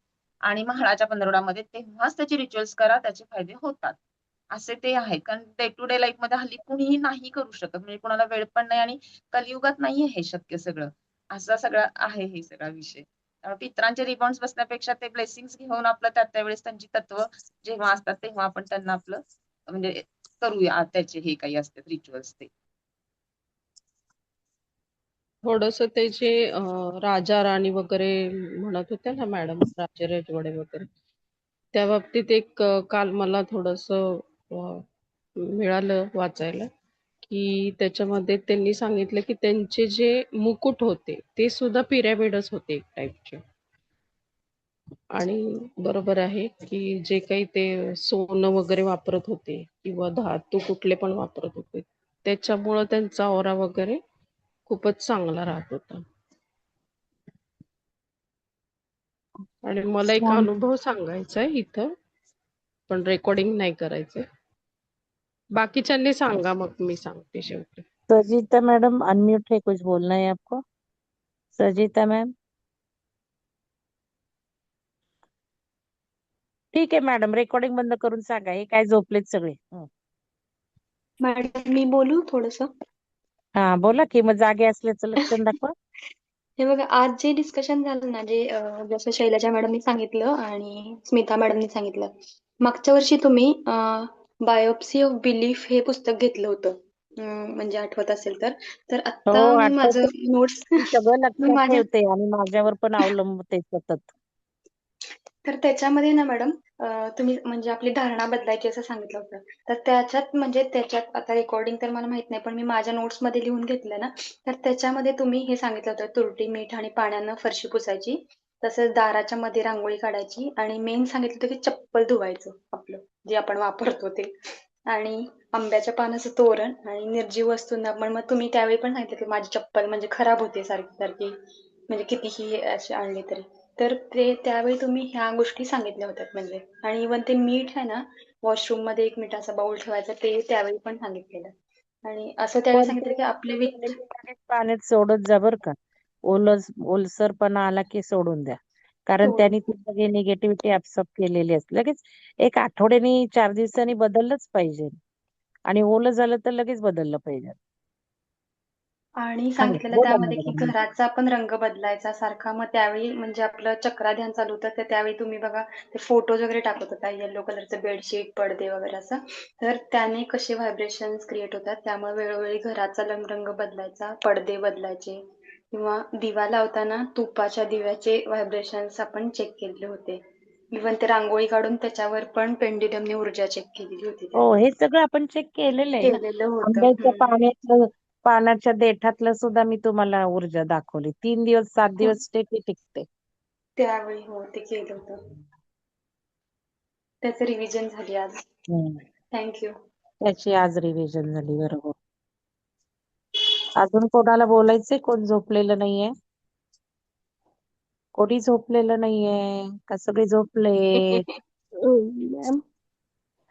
आणि महाळाच्या पंधरवड्यामध्ये, तेव्हाच त्याचे रिच्युअल्स करा, त्याचे फायदे होतात. असे ते आहेत. कारण डे टू डे लाईफ मध्ये हल्ली कुणीही नाही करू शकत, म्हणजे कुणाला वेळ पण नाही, आणि कलियुगात नाहीये हे शक्य सगळं. असं सगळं आहे हे सगळा विषय. त्यामुळे पित्रांचे रिबाउंड बसण्यापेक्षा ते ब्लेसिंग्स घेऊन आपलं त्यावेळेस त्यांची तत्व जेव्हा असतात तेव्हा आपण त्यांना आपलं म्हणजे करूया, त्याचे हे काही असतात रिच्युअल्स ते. थोडस ते जे राजा राणी वगैरे म्हणत होत्या ना मॅडम, राजे रजवाडे वगैरे, त्या बाबतीत एक काल मला थोडस मिळालं वाचायला, की त्याच्यामध्ये त्यांनी सांगितलं की त्यांचे जे मुकुट होते ते सुद्धा पिरॅमिडच होते एक टाईपचे. आणि बरोबर आहे की जे काही ते सोनं वगैरे वापरत होते किंवा धातू कुठले पण वापरत होते, त्याच्यामुळं त्यांचा ऑरा वगैरे खूपच चांगला राहत होता. आणि मला एक छान. अनुभव सांगायचा आहे इथं, पण रेकॉर्डिंग नाही करायचंय. बाकीच्यांनी सांगा, मग मी सांगते शेवटी. सजिता मैडम अनम्यूट है, कुछ बोलना है आपको? सजिता मैम, ठीक आहे मॅडम, रेकॉर्डिंग बंद करून सांगा. हे काय झोपलेत सगळे? मॅडम मी बोलू थोडस? हा बोला की, मग जागे असल्याचं लक्षण दाखवा. हे बघा, आज जे डिस्कशन झालं ना, जे जसं शैलजा मॅडमनी सांगितलं आणि स्मिता मॅडमनी सांगितलं, मागच्या वर्षी तुम्ही बायोप्सी ऑफ बिलीफ हे पुस्तक घेतलं होतं, म्हणजे आठवत असेल तर. तर हो आता मी माझं आठवते, नोट्स मी सगळं मी लक्षात माझ्या ठेवते आणि माझ्यावर पण अवलंबते सतत. तर त्याच्यामध्ये ना मॅडम, तुम्ही म्हणजे आपली धारणा बदलायची असं सांगितलं होतं. तर त्याच्यात म्हणजे त्याच्यात आता रेकॉर्डिंग तर मला माहित नाही, पण मी माझ्या नोट्स मध्ये लिहून घेतलं ना, तर त्याच्यामध्ये तुम्ही हे सांगितलं होतं, तुरटी मीठ आणि पाण्यानं फरशी पुसायची, तसंच दाराच्या मध्ये रांगोळी काढायची, आणि मेन सांगितलं होतं की चप्पल धुवायचं आपलं जे आपण वापरतो ते, आणि आंब्याच्या पानाचं तोरण, आणि निर्जीव वस्तूंना पण मग तुम्ही त्यावेळी पण सांगितलं की माझी चप्पल म्हणजे खराब होते सारखी सारखी, म्हणजे कितीही अशी आणली तरी. तर ते त्यावेळी तुम्ही ह्या गोष्टी सांगितल्या होत्या म्हणजे. आणि इव्हन ते मीठ आहे ना, वॉशरूम मध्ये एक मिठाचा बाउल ठेवायचा, ते त्यावेळी पण सांगितलेलं. आणि असं त्यावेळी पण सांगितलं ते की आपले लगेच पाण्यात सोडत जा बर का. ओलसरपणा आला की सोडून द्या, कारण हो त्यांनी ती सगळी निगेटिव्हिटी ऍब्सॉर्ब केलेली असते. लगेच एक आठवड्यानी 4 दिवसांनी बदललंच पाहिजे, आणि ओलं झालं तर लगेच बदललं पाहिजे. आणि हा सांगितलेलं बोला त्यामध्ये की मॅडम. घराचा पण रंग बदलायचा सारखा. मग त्यावेळी म्हणजे आपलं चक्रा ध्यान चालू होतं, तर त्यावेळी तुम्ही बघा ते फोटोज वगैरे टाकत होता, येलो कलरचं बेडशीट, पडदे वगैरे असं. तर त्याने कसे व्हायब्रेशन्स क्रिएट होतात, त्यामुळे वेळोवेळी घराचा रंग बदलायचा, पडदे बदलायचे, किंवा दिवा लावताना तुपाच्या दिव्याचे व्हायब्रेशन्स आपण चेक केलेले होते. इव्हन ते रांगोळी काढून त्याच्यावर पण पेंडीडमने ऊर्जा चेक केलेली होती हो, त्यावेळी. हे सगळं आपण चेक केलेलं आहे ना. केलेलं होतं. आंब्याच्या पानाच्या देठातलं सुद्धा मी तुम्हाला ऊर्जा दाखवली. 3 दिवस 7 दिवस ते टिकते. त्यावेळी हो, ते केलं होतं. त्याचं रिव्हिजन झाली आज. हम्म. थँक्यू. त्याची आज रिव्हिजन झाली, बरोबर. अजून कोणाला बोलायचंय? कोण झोपलेलं नाहीये? कोणी झोपलेलं नाहीये का? सगळे झोपले? मॅम,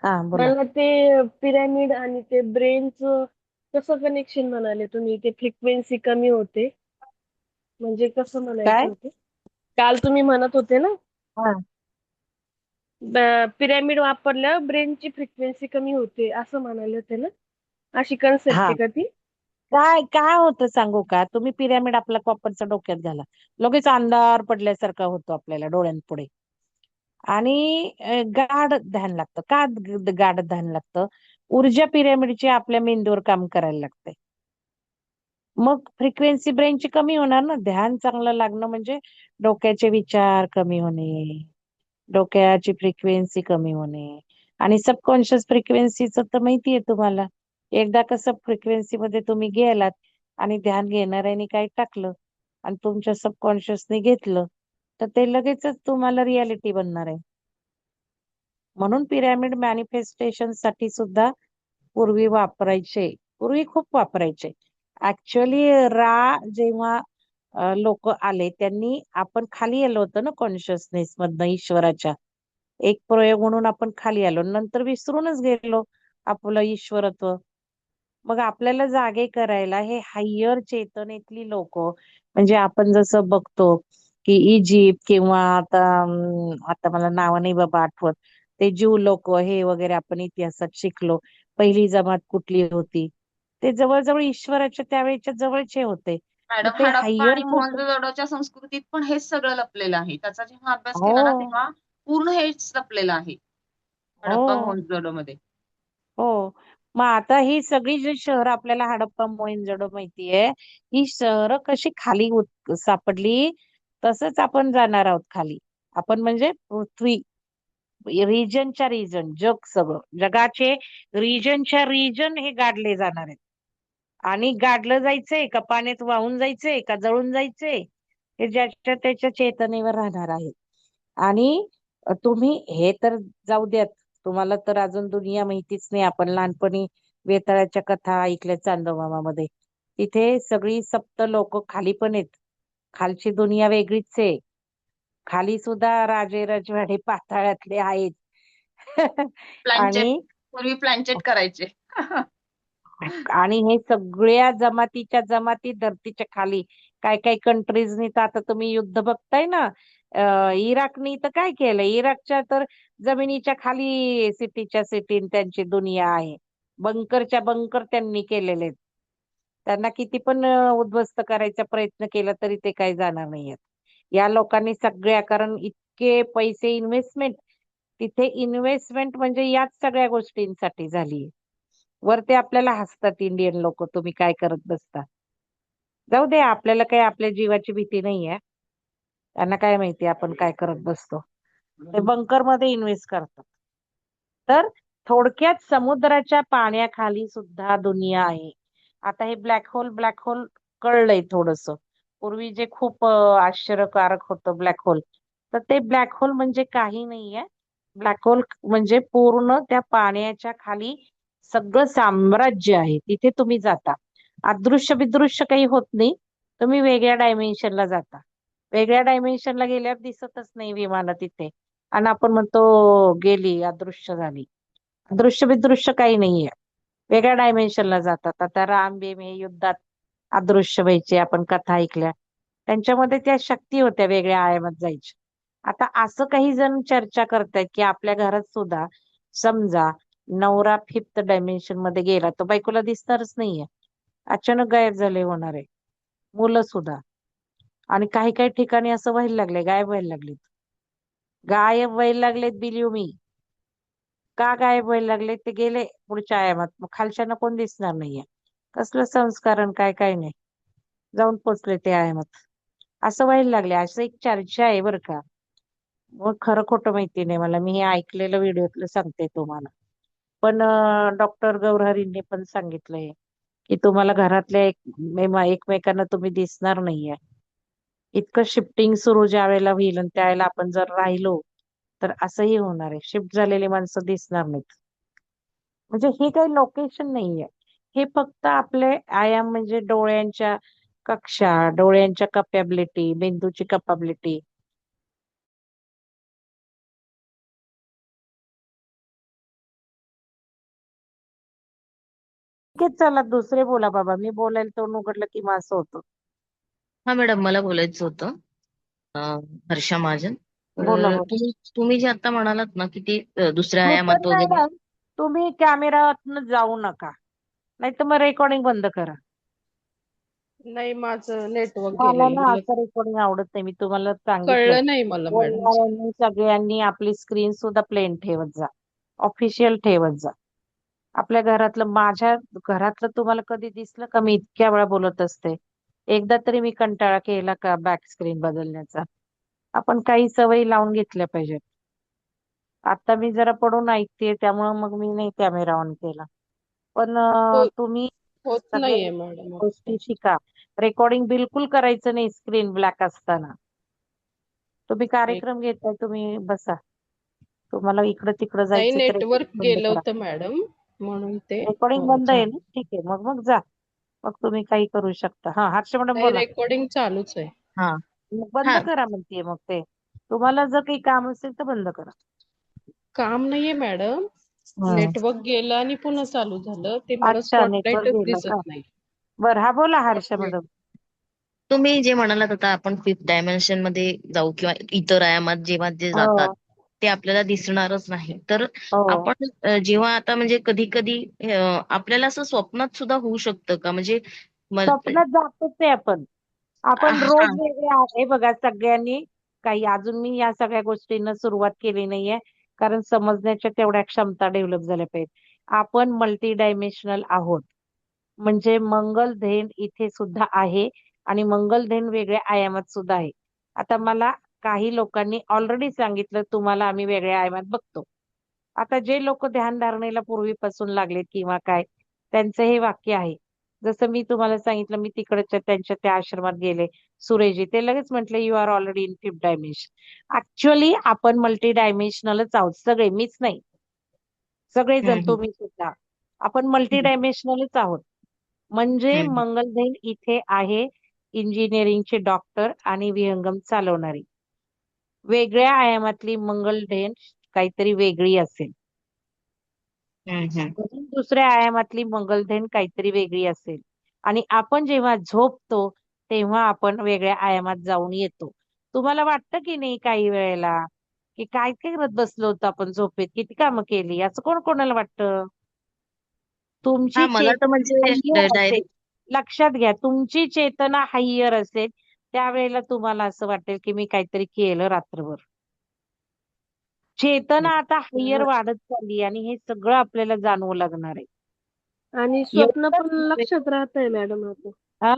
हा बोला. मला ते पिरॅमिड आणि ते ब्रेनचं कसं कनेक्शन म्हणाले तुम्ही? ते फ्रिक्वेन्सी कमी होते, म्हणजे कसं काय? म्हणायचं होते? काल तुम्ही म्हणत होते ना, हा पिरॅमिड वापरल्यावर ब्रेनची फ्रिक्वेन्सी कमी होते असं म्हणाले होते ना? अशी कन्सेप्ट हा आहे का ती? काय काय होतं सांगू का? तुम्ही पिरॅमिड आपला कॉपरचा डोक्यात घाला, लगेच अंधार पडल्यासारखा होतो आपल्याला डोळ्यांपुढे. आणि गाढ ध्यान लागतं. का गाढ ध्यान लागतं? ऊर्जा पिरॅमिडची आपल्या मेंदूवर काम करायला लागते. मग फ्रिक्वेन्सी ब्रेनची कमी होणार ना. ध्यान चांगलं लागणं म्हणजे डोक्याचे विचार कमी होणे, डोक्याची फ्रिक्वेन्सी कमी होणे. आणि सबकॉन्शियस फ्रिक्वेन्सीचं तर माहितीये तुम्हाला. एकदा कसं फ्रिक्वेन्सी मध्ये तुम्ही गेलात आणि ध्यान घेणाऱ्याने काही टाकलं आणि तुमच्या सबकॉन्शियसने घेतलं, तर ते लगेचच तुम्हाला रियालिटी बनणार आहे. म्हणून पिरॅमिड मॅनिफेस्टेशन साठी सुद्धा पूर्वी खूप वापरायचे. ऍक्च्युअली जेव्हा लोक आले त्यांनी आपण खाली आलो होतो ना कॉन्शियसनेस मधनं ईश्वराच्या. एक प्रयोग म्हणून आपण खाली आलो, नंतर विसरूनच गेलो आपलं ईश्वरत्व. मग आपल्याला जागे करायला हे हायर चेतनेतली लोक, म्हणजे आपण जसं बघतो की इजिप्त किंवा आता मला नाव नाही बाबा आठवत, ते ज्यू लोक हे वगैरे आपण इतिहासात शिकलो, पहिली जमात कुठली होती, ते जवळजवळ ईश्वराच्या त्यावेळेच्या जवळचे होते. मग मॅडम, ते हडप्पा हायर आणि मोहनजोदडोच्या संस्कृतीत पण हेच सगळं लपलेलं आहे. त्याचा जेव्हा अभ्यास केला ना हो तेव्हा पूर्ण हेच लपलेलं आहे हडप्पा हो मोहनजोदडोमध्ये. हो. मग आता ही सगळी जी शहरं आपल्याला हडप्पा मोहेंजोदडो माहितीये, ही शहरं कशी खाली सापडली, तसंच आपण जाणार आहोत खाली. आपण म्हणजे पृथ्वी, रिजनच्या रिजन, जग सगळं, जगाचे रिजनच्या रिजन हे गाडले जाणार आहेत. आणि गाडलं जायचंय का पाण्यात वाहून जायचंय का जळून जायचंय, हे ज्याच्या त्याच्या चेतनेवर राहणार आहे. आणि तुम्ही हे तर जाऊ द्यात, तुम्हाला तर अजून दुनिया माहितीच नाही. आपण लहानपणी वेताळाच्या कथा ऐकल्या चांदोमामामध्ये. तिथे सगळी सप्त लोक खाली पण आहेत. खालची दुनिया वेगळीच आहे. खाली सुद्धा राजे रजवाडे पाताळातले आहेत. प्लॅनचेट, आणि पूर्वी प्लॅनचेट करायचे. आणि हे सगळ्या जमातीच्या जमाती धरतीच्या खाली. काय काय कंट्रीजनी तर आता तुम्ही युद्ध बघताय ना, इराकनी तर काय केलं, इराकच्या तर जमिनीच्या खाली सिटीच्या सिटी त्यांची दुनिया आहे. बंकरच्या बंकर त्यांनी केलेले आहेत. त्यांना किती पण उद्ध्वस्त करायचा प्रयत्न केला तरी ते काही जाणार नाहीयेत. या लोकांनी सगळ्या, कारण इतके पैसे इन्व्हेस्टमेंट, तिथे इन्व्हेस्टमेंट म्हणजे याच सगळ्या गोष्टींसाठी झाली. वर ते आपल्याला हसतात इंडियन लोक, तुम्ही काय करत बसता. जाऊ दे, आपल्याला काय आपल्या जीवाची भीती नाहीये. त्यांना काय माहिती आपण काय करत बसतो. ते बंकर मध्ये इन्व्हेस्ट करतात. तर थोडक्यात समुद्राच्या पाण्याखाली सुद्धा दुनिया आहे. आता हे ब्लॅक होल कळलंय थोडस. पूर्वी जे खूप आश्चर्यकारक होतं ब्लॅक होल, तर ते ब्लॅक होल म्हणजे काही नाहीये. ब्लॅक होल म्हणजे पूर्ण त्या पाण्याच्या खाली सगळं साम्राज्य आहे. तिथे तुम्ही जाता, अदृश्य बिदृश्य काही होत नाही, तुम्ही वेगळ्या डायमेन्शनला जाता. वेगळ्या डायमेन्शनला गेल्यावर दिसतच नाही विमानं तिथे, आणि आपण म्हणतो गेली, अदृश्य झाली. दृश्य बिदृश्य काही नाहीये. वेगळ्या डायमेन्शनला जातात. आता राम भीम हे युद्धात अदृश्य व्हायचे, आपण कथा ऐकल्या. त्यांच्यामध्ये त्या शक्ती होत्या वेगळ्या आयामात जायच्या. आता असं काही जण चर्चा करतायत की आपल्या घरात सुद्धा समजा नवरा फिफ्थ डायमेन्शन मध्ये गेला, तो बायकोला दिसणारच नाहीये, अचानक गायब झाले होणार आहे. मुलं सुद्धा. आणि काही काही ठिकाणी असं व्हायला लागले, गायब व्हायला लागलेत. गायब व्हायला लागलेत, बिलीव मी. का गायब व्हायला लागले, ते गेले पुढच्या आयामात, मग खालच्यांना कोण दिसणार नाहीये. कसलं संस्कारण, काय काय नाही, जाऊन पोचले ते आयामात. असं व्हायला लागले, असं एक चर्चा आहे बरं का. मग खरं खोटं माहिती नाही मला, मी हे ऐकलेलं व्हिडिओतलं सांगते तुम्हाला. पण डॉक्टर गौरहरींनी पण सांगितलंय की तुम्हाला घरातल्या एकमेकांना तुम्ही दिसणार नाहीये. इतकं शिफ्टिंग सुरू ज्या वेळेला होईल आणि त्यावेळेला आपण जर राहिलो तर असंही होणार आहे. शिफ्ट झालेली माणसं दिसणार नाहीत. म्हणजे हे काही लोकेशन नाहीये, हे फक्त आपले आयाम, म्हणजे डोळ्यांच्या कक्षा, डोळ्यांच्या कपॅबिलिटी, मेंदूची कपॅबिलिटी. चला दुसरे बोला बाबा, मी बोलायला तोंड उघडलं की मग असं होतं. हा मॅडम, मला बोलायचं होतं. हर्षा महाजन. बोला तर बोला. तुम्ही जे आता म्हणालात ना की ते दुसऱ्या आयामात नूतन वगैरे. मॅडम, तुम्ही कॅमेरातनं जाऊ नका, नाही तर मग रेकॉर्डिंग बंद करा. नाही, माझं नेटवर्क मला गेलेलं, ना मला असं रेकॉर्डिंग आवडत नाही. मी तुम्हाला सांगितलंय, कळलं नाही मला मॅडम. बोलणाऱ्यांनी सगळ्यांनी आपली स्क्रीन सुद्धा प्लेन ठेवत जा, ऑफिशियल ठेवत जा. आपल्या घरातलं, माझ्या घरातलं तुम्हाला कधी दिसलं का मी इतक्या वेळा बोलत असते? एकदा तरी मी कंटाळा केला का बॅक स्क्रीन बदलण्याचा? आपण काही सवयी लावून घेतल्या पाहिजेत. आता मी जरा पडून ऐकते त्यामुळे मग मी नाही कॅमेरा ऑन केला. पण होत तुम्ही होत सगळ्या नाहीये मॅडम आता. गोष्टी शिका. रेकॉर्डिंग बिलकुल करायचं नाही स्क्रीन ब्लॅक असताना. तुम्ही एक कार्यक्रम घेताय, तुम्ही बसा. तुम्हाला इकडं तिकडं नाही, जायचं तर नेटवर्क बंद गेलं करा. होतं मॅडम, म्हणून ते रेकॉर्डिंग बंद आहे झालं. ना? ठीक आहे. मग जा. मग तुम्ही काही करू शकता. हा, हर्ष मॅडम नाही, बोला. रेकॉर्डिंग चालूच आहे. हा मग बंद हा करा म्हणते मग ते. तुम्हाला जर काही काम असेल तर बंद करा. काम नाहीये मॅडम, हम्म. नेटवर्क गेलं आणि पुन्हा चालू झालं. ते मला अच्छा, नेटवर्क स्पॉटलाईटच गेलं का? दिसत नाही. बरं, हा बोला हर्ष स्पॉटलाईट. मॅडम. तुम्ही जे म्हणालात आता आपण फिफ्थ डायमेन्शन मध्ये जाऊ किंवा इतर आयामात जेव्हा जे जातात हो, ते आपल्याला दिसणारच नाही. तर हो. आपण जेव्हा आता म्हणजे कधी कधी आपल्याला असं स्वप्नात सुद्धा होऊ शकतं का? म्हणजे स्वप्नात जातोच आहे आपण. आपण हा. रोज वेगळे आहे बघा सगळ्यांनी. काही अजून मी या सगळ्या गोष्टींना सुरुवात केली नाहीये. कारण समजण्याच्या तेवढ्या क्षमता डेव्हलप झाल्या पाहिजेत. आपण मल्टी डायमेन्शनल आहोत. म्हणजे मंगलधेन इथे सुद्धा आहे आणि मंगलधेन वेगळ्या आयामात सुद्धा आहे. आता मला काही लोकांनी ऑलरेडी सांगितलं तुम्हाला आम्ही वेगळ्या आयामात बघतो. आता जे लोक ध्यानधारणेला पूर्वीपासून लागलेत किंवा काय त्यांचं हे वाक्य आहे. जसं मी तुम्हाला सांगितलं मी तिकडच्या त्यांच्या त्या आश्रमात गेले. सुरेशजी ते लगेच म्हटले you are already in fifth dimension. Actually आपण मल्टी डायमेन्शनलच आहोत सगळे, मीच नाही. सगळेजण हम्म, तुम्ही सुद्धा. आपण मल्टी हम्म, डायमेन्शनलच आहोत. म्हणजे हम्म, मंगलबेन इथे आहे इंजिनिअरिंगचे डॉक्टर आणि विहंगम चालवणारी. वेगळ्या आयामातली मंगलबेन काहीतरी वेगळी असेल. हम्म, हम्म, अजून दुसऱ्या आयामातली मंगलधेन काहीतरी वेगळी असेल. आणि आपण जेव्हा झोपतो तेव्हा आपण वेगळ्या आयामात जाऊन येतो. तुम्हाला वाटतं की नाही काही वेळेला की काय काय करत बसलो होतो आपण झोपेत, किती कामं केली, असं कोण कोणाला वाटतं? हा तुमची मला तर चेतना म्हणजे हाय्यर असेल. डायरेक्ट लक्षात घ्या, तुमची चेतना हाय्यर असेल त्यावेळेला तुम्हाला असं वाटेल की मी काहीतरी केलं रात्रभर. चेतना आता हाय्यर वाढत चालली आणि हे सगळं आपल्याला जाणवू लागणार आहे. आणि स्वप्न एवढंच पण नव्हे. लक्षात राहतंय मॅडम आता. हा?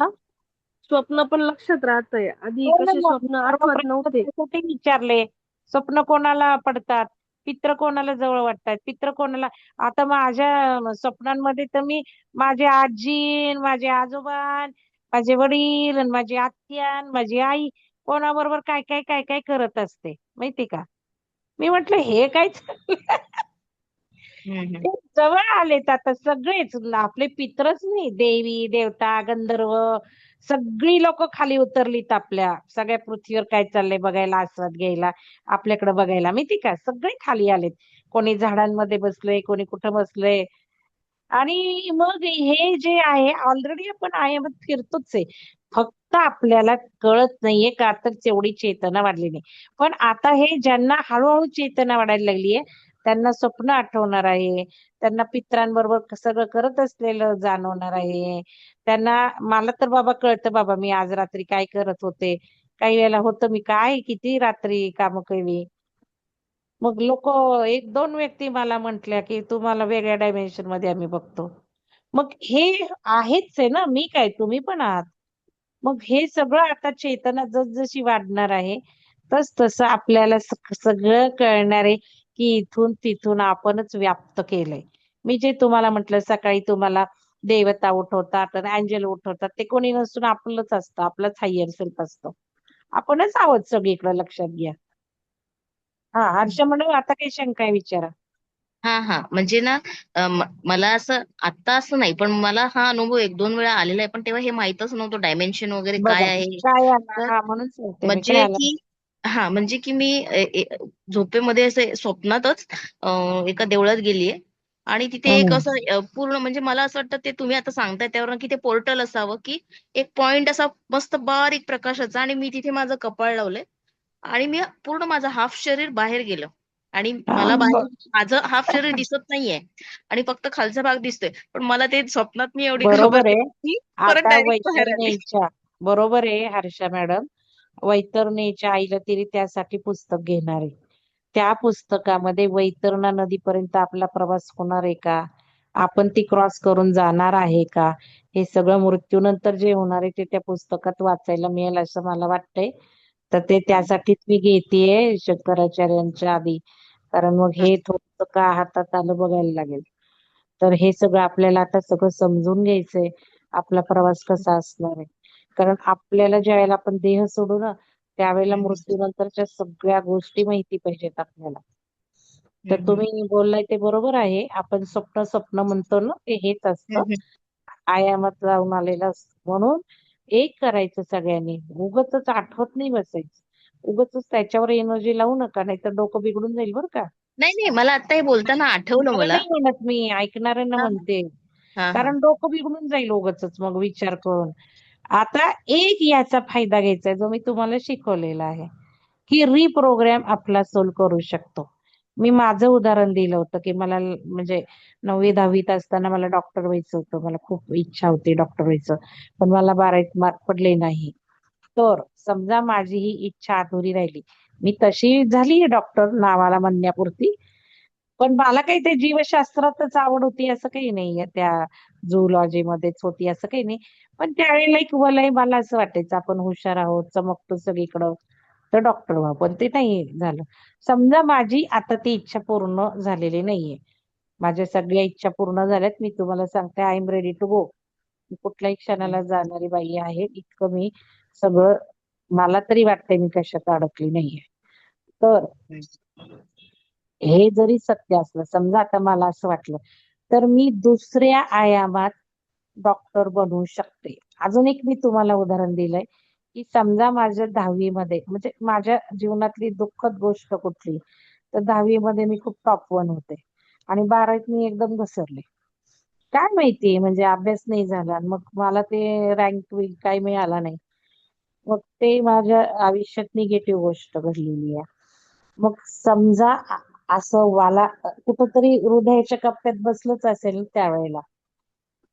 स्वप्न पण लक्षात राहतंय. आधी हो ना कसे मग. स्वप्न सर्व आठवत प्रश्न नव्हते. कुठे विचारले? स्वप्न कोणाला पडतात? पित्र कोणाला जवळ वाटतात? पित्र कोणाला आता माझ्या स्वप्नांमध्ये तर मी माझे आजी, अन माझे आजोबा, अन माझे वडील, अन माझी आत्या, अन माझी आई कोणाबरोबर काय काय काय काय करत असते माहिती का? मी म्हटलं हे काय चाललंय? हम्म, हम्म. ते जवळ आलेत आता सगळेच आपले पित्रच नाही, देवी देवता गंधर्व सगळी लोक खाली उतरलीत आपल्या सगळ्या पृथ्वीवर काय चाललंय बघायला, आस्वाद घ्यायला, आपल्याकडे बघायला माहिती का? सगळे खाली आलेत. कोणी झाडांमध्ये बसलंय, कोणी कुठं बसलंय. आणि मग हे जे आहे ऑलरेडी आपण आयामात फिरतोच आहे. फक्त आपल्याला कळत नाहीये का तर तेवढी चेतना वाढली नाही. पण आता हे ज्यांना हळूहळू चेतना वाढायला लागलीये त्यांना स्वप्न आठवणार आहे. त्यांना पित्रांबरोबर सगळं करत असलेलं जाणवणार आहे. त्यांना मला तर बाबा कळतं बाबा मी आज रात्री काय करत होते. काही वेळेला होतं मी काय किती रात्री कामं केली. मग लोक एक दोन व्यक्ती मला म्हटल्या की तुम्हाला वेगळ्या डायमेन्शन मध्ये आम्ही बघतो. मग हे आहेच आहे ना, मी काय तुम्ही पण आहात. मग हे सगळं आता चेतना जसजशी वाढणार आहे तस तसं आपल्याला सगळं कळणार आहे की इथून तिथून आपणच व्याप्त केलंय. मी जे तुम्हाला म्हटलं सकाळी तुम्हाला देवता उठवतात आणि अँजल उठवतात ते कोणी नसून आपलंच असतं, आपलंच हायर सेल्फ असतं. आपणच आहोत सगळीकडे लक्षात घ्या. हा हर्ष म्हणून आता काही शंका आहे विचारा. हा हा म्हणजे ना मला असं आता असं नाही पण मला हा अनुभव एक दोन वेळा आलेला आहे पण तेव्हा हे माहीतच नव्हतं डायमेन्शन वगैरे बघा काय आहे. काय आला तर हा म्हणून सांगते मी काय म्हणजे आला. की हा म्हणजे की मी झोपेमध्ये असे स्वप्नातच एका देवळात गेलीये आणि तिथे एक हम्म. असं पूर्ण म्हणजे मला असं वाटतं ते तुम्ही आता सांगताय त्यावर की ते पोर्टल असावं की एक पॉइंट असा मस्त बारीक प्रकाशाचा आणि मी तिथे माझं कपाळ लावलंय आणि मी पूर्ण माझं हाफ शरीर बाहेर गेलं आणि हा, मला बाहेर माझं हाफ शरीर दिसत नाहीये आणि फक्त खालचा भाग दिसतोय पण मला ते स्वप्नात मी एवढी बरोबर घाबरले आहे. की परत आता डायरेक्ट बाहेर आले. वैतरणीच्या बरोबर आहे हर्षा मॅडम. वैतरणीच्या आईला तिने त्यासाठी पुस्तक घेणार आहे. त्या पुस्तकामध्ये वैतरणा नदीपर्यंत आपला प्रवास होणार आहे का? आपण ती क्रॉस करून जाणार आहे का? हे सगळं मृत्यूनंतर जे होणार आहे ते त्या पुस्तकात वाचायला मिळेल असं मला वाटतंय. तर ते हम्म, त्यासाठीच मी घेतेय शंकराचार्यांच्या आधी. कारण मग हम्म, हे थोडं का हातात आलं बघायला लागेल. तर हे सगळं आपल्याला आता सगळं समजून घ्यायचंय. आपला प्रवास कसा असणार आहे. कारण आपल्याला ज्यावेळेला आपण देह सोडू ना त्यावेळेला हम्म. मृत्यूनंतरच्या सगळ्या गोष्टी माहिती पाहिजेत आपल्याला. तर हम्म, तुम्ही बोललाय ते बरोबर आहे. आपण स्वप्न स्वप्न म्हणतो ना, ते हेच असतं. हम्म, आयामात जाऊन आलेलं असतं. म्हणून एक करायचं सगळ्यांनी, उगाचच आठवत नाही बसायचं. उगाचच त्याच्यावर एनर्जी लावू नका, नाहीतर डोकं बिघडून जाईल बरं का. नाही नाही, मला आता हे बोलताना आठवलं तुम्हाला मला. नाही म्हणत मी, ऐकणाऱ्यांना हा म्हणते. हा हा. कारण डोकं बिघडून जाईल उगाचच मग विचार करून. आता एक याचा फायदा घ्यायचा जो मी तुम्हाला शिकवलेला आहे, की रिप्रोग्रॅम आपला सोल करू शकतो. मी माझं उदाहरण दिलं होतं, की मला म्हणजे 9वी 10वीत असताना मला डॉक्टर व्हायचं होतं. मला खूप इच्छा होती डॉक्टर व्हायचं. पण मला 12वीत मार्क पडले नाही. तर समजा माझी ही इच्छा अधुरी राहिली. मी तशी झाली डॉक्टर नावाला म्हणण्यापुरती. पण मला काही ते जीवशास्त्रातच आवड होती असं काही नाहीये. त्या झूलॉजी मध्येच होती असं काही नाही. पण त्यावेळेला एक वलय मला असं वाटायचं आपण हुशार आहोत, चमकतो सगळीकडं, तर डॉक्टर व्हा. पण ते नाही झालं. समजा माझी आता ती इच्छा पूर्ण झालेली नाहीये. माझ्या सगळ्या इच्छा पूर्ण झाल्यात. मी तुम्हाला सांगते I am ready to go. मी कुठल्याही क्षणाला जाणारी बाई आहे. इतकं मी सगळं मला तरी वाटतंय मी कशात अडकली नाहीये. तर हे जरी सत्य असलं, समजा आता मला असं वाटलं, तर मी दुसऱ्या आयामात डॉक्टर बनवू शकते. अजून एक मी तुम्हाला उदाहरण दिलंय, की समजा माझ्या 10वी मध्ये म्हणजे माझ्या जीवनातली दुःखद गोष्ट कुठली, तर 10वी मध्ये मी खूप टॉप 1 होते आणि 12वीत मी एकदम घसरले. काय माहिती म्हणजे अभ्यास नाही झाला आणि मग मला ते रँक विंक काही मिळाला नाही. मग ते माझ्या आयुष्यात निगेटिव्ह गोष्ट घडलेली आहे. मग समजा असं मला कुठंतरी हृदयाच्या कप्प्यात बसलंच असेल त्यावेळेला,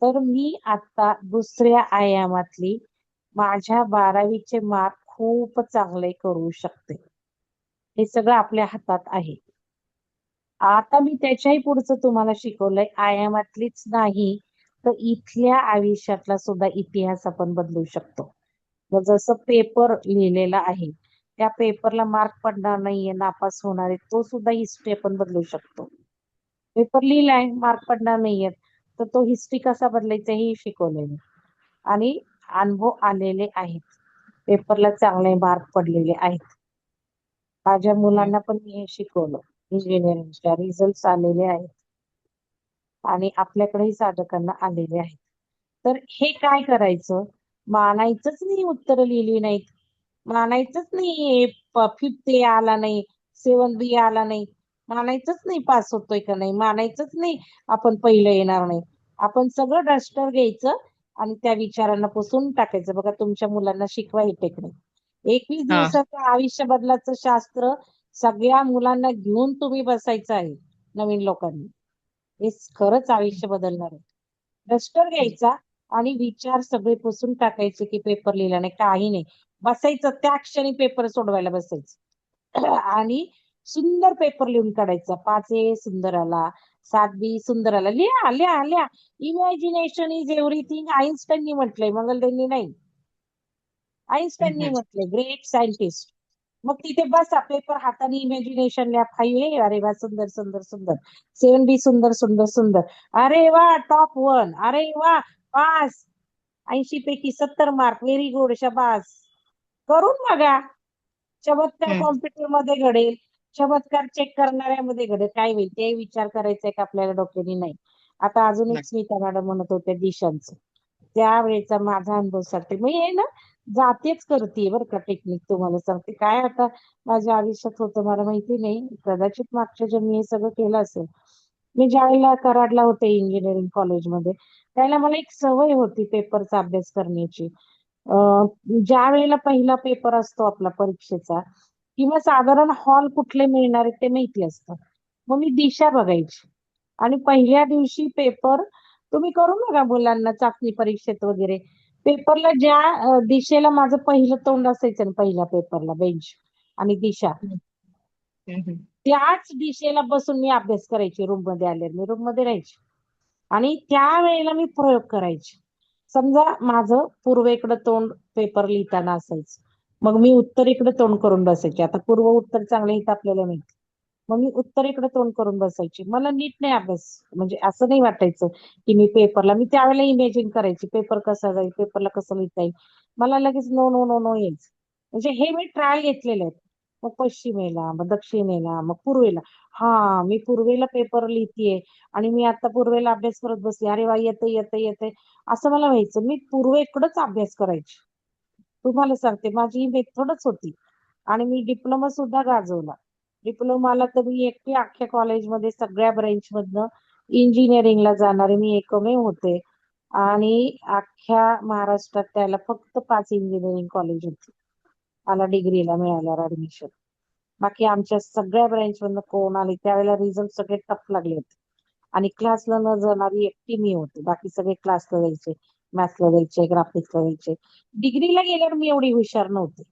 तर मी आता दुसऱ्या आयामातली माझ्या 12वीचे मार्क खूप चांगले करू शकते. हे सगळं आपल्या हातात आहे. आता मी त्याच्याही पुढचं तुम्हाला शिकवलंय. आयामातलीच नाही, तर इथल्या आयुष्यातला सुद्धा इतिहास आपण बदलू शकतो. मग जसं पेपर लिहिलेला आहे, त्या पेपरला मार्क पडणार नाहीये, नापास होणार आहे, तो सुद्धा हिस्ट्री आपण बदलू शकतो. पेपर लिहिलाय, मार्क पडणार नाहीयेत, तर तो हिस्ट्री कसा बदलायचा हे शिकवलंय मी. आणि अनुभव आलेले आहेत. पेपरला चांगले मार्क पडलेले आहेत. माझ्या मुलांना पण मी हे शिकवलं. इंजिनिअरिंगच्या रिझल्ट आलेले आहेत आणि आपल्याकडेही साधकांना आलेले आहेत. तर हे काय करायचं? मानायचंच नाही उत्तरं लिहिली नाहीत. मानायचंच नाही 5th ए आला नाही, 7th बी आला नाही. मानायचंच नाही पास होतोय का नाही. मानायचंच नाही आपण पहिलं येणार नाही. आपण सगळं डस्टर घ्यायचं आणि त्या विचारांना पुसून टाकायचं. बघा तुमच्या मुलांना शिकवा ही टेक्निक. 21 हा दिवसाचं आयुष्य बदलाचं शास्त्र सगळ्या मुलांना घेऊन तुम्ही बसायचं आहे नवीन लोकांनी. हे खरंच आयुष्य बदलणार आहे. डस्टर घ्यायचा आणि विचार सगळे पुसून टाकायचे की पेपर लिहिला नाही काही नाही. बसायचं त्या क्षणी पेपर सोडवायला बसायचं आणि सुंदर पेपर लिहून काढायचा. 5A सुंदर आला, 7B सुंदर आला. लिहा लिहा लिहा. इमॅजिनेशन इज एव्हरीथिंग आईन्स्टाईननी म्हटलंय, मंगलदैनी नाही. आईन्स्टाईननी म्हटलंय, ग्रेट सायंटिस्ट. मग तिथे बसा, पेपर हाताने इमॅजिनेशन लिहा. 5A अरे वा सुंदर सुंदर सुंदर. 7B सुंदर सुंदर सुंदर. अरे वा टॉप 1. अरे वा पास. 80 पैकी 70 मार्क. व्हेरी गुड शाबास. करून बघा. चमत्कार कॉम्प्युटर मध्ये घडेल. चमत्कार चेक करणाऱ्यामध्ये घडेल. काय होईल ते विचार करायचा का आपल्याला डोक्याने नाही. आता अजून एक स्मिता मॅडम म्हणत होत्या दिशांचं. त्यावेळेचा माझा अनुभव सांगते. मी हे ना जातेच करते बरं का टेक्निक तुम्हाला सांगते. काय आता माझ्या आयुष्यात होतं मला माहिती नाही. कदाचित मागच्या जन्मी हे सगळं केलं असेल. मी ज्यावेळेला कराडला होते इंजिनिअरिंग कॉलेजमध्ये, त्यावेळेला मला एक सवय होती पेपरचा अभ्यास करण्याची. ज्या वेळेला पहिला पेपर असतो आपला परीक्षेचा किंवा साधारण हॉल कुठले मिळणार आहेत ते माहिती असतं. मग मी दिशा बघायची आणि पहिल्या दिवशी पेपर तुम्ही करू नका मुलांना चाचणी परीक्षेत वगैरे. पेपरला ज्या दिशेला माझं पहिलं तोंड असायचं ना पहिल्या पेपरला बेंच आणि दिशा, त्याच दिशेला बसून मी अभ्यास करायची रूम मध्ये आले. मी रूम मध्ये राहायची आणि त्यावेळेला मी प्रयोग करायचे. समजा माझं पूर्वेकडे तोंड पेपर लिहिताना असायचं, मग मी उत्तरेकडे तोंड करून बसायचे. आता पूर्व उत्तर चांगले लिहिता आपल्याला माहिती. मग मी उत्तरेकडे तोंड करून बसायची. मला नीट नाही अभ्यास म्हणजे असं नाही वाटायचं की मी पेपरला, मी त्यावेळेला इमॅजिन करायची पेपर कसा जाईल, पेपरला कसं लिहिता येईल. मला लगेच नो नो नो नो यायचं. म्हणजे हे मी ट्रायल घेतलेले आहेत. मग पश्चिमेला, मग दक्षिणेला, मग पूर्वेला. मी पूर्वेला पेपर लिहितेय आणि मी आता पूर्वेला अभ्यास करत बसले. अरे वा, येते असं मला व्हायचं. मी पूर्वेकडंच अभ्यास करायचे. तुम्हाला सांगते, माझी ही मेथडच होती. आणि मी डिप्लोमा सुद्धा गाजवला. डिप्लोमाला तर मी एकटी अख्ख्या कॉलेजमध्ये सगळ्या ब्रँच मधनं इंजिनिअरिंगला जाणारे मी एकमेव होते. आणि अख्ख्या महाराष्ट्रात त्याला फक्त 5 इंजिनिअरिंग कॉलेज होती मला डिग्रीला मिळाल्यावर ऍडमिशन. बाकी आमच्या सगळ्या ब्रँच मधनं कोण आले त्यावेळेला रिझल्ट सगळे टफ लागले होते. आणि क्लासला न जाणारी एकटी मी होते. बाकी सगळे क्लासला जायचे, मॅथ्सला जायचे, ग्राफिक्सला जायचे. डिग्रीला गेल्यावर मी एवढी हुशार नव्हते.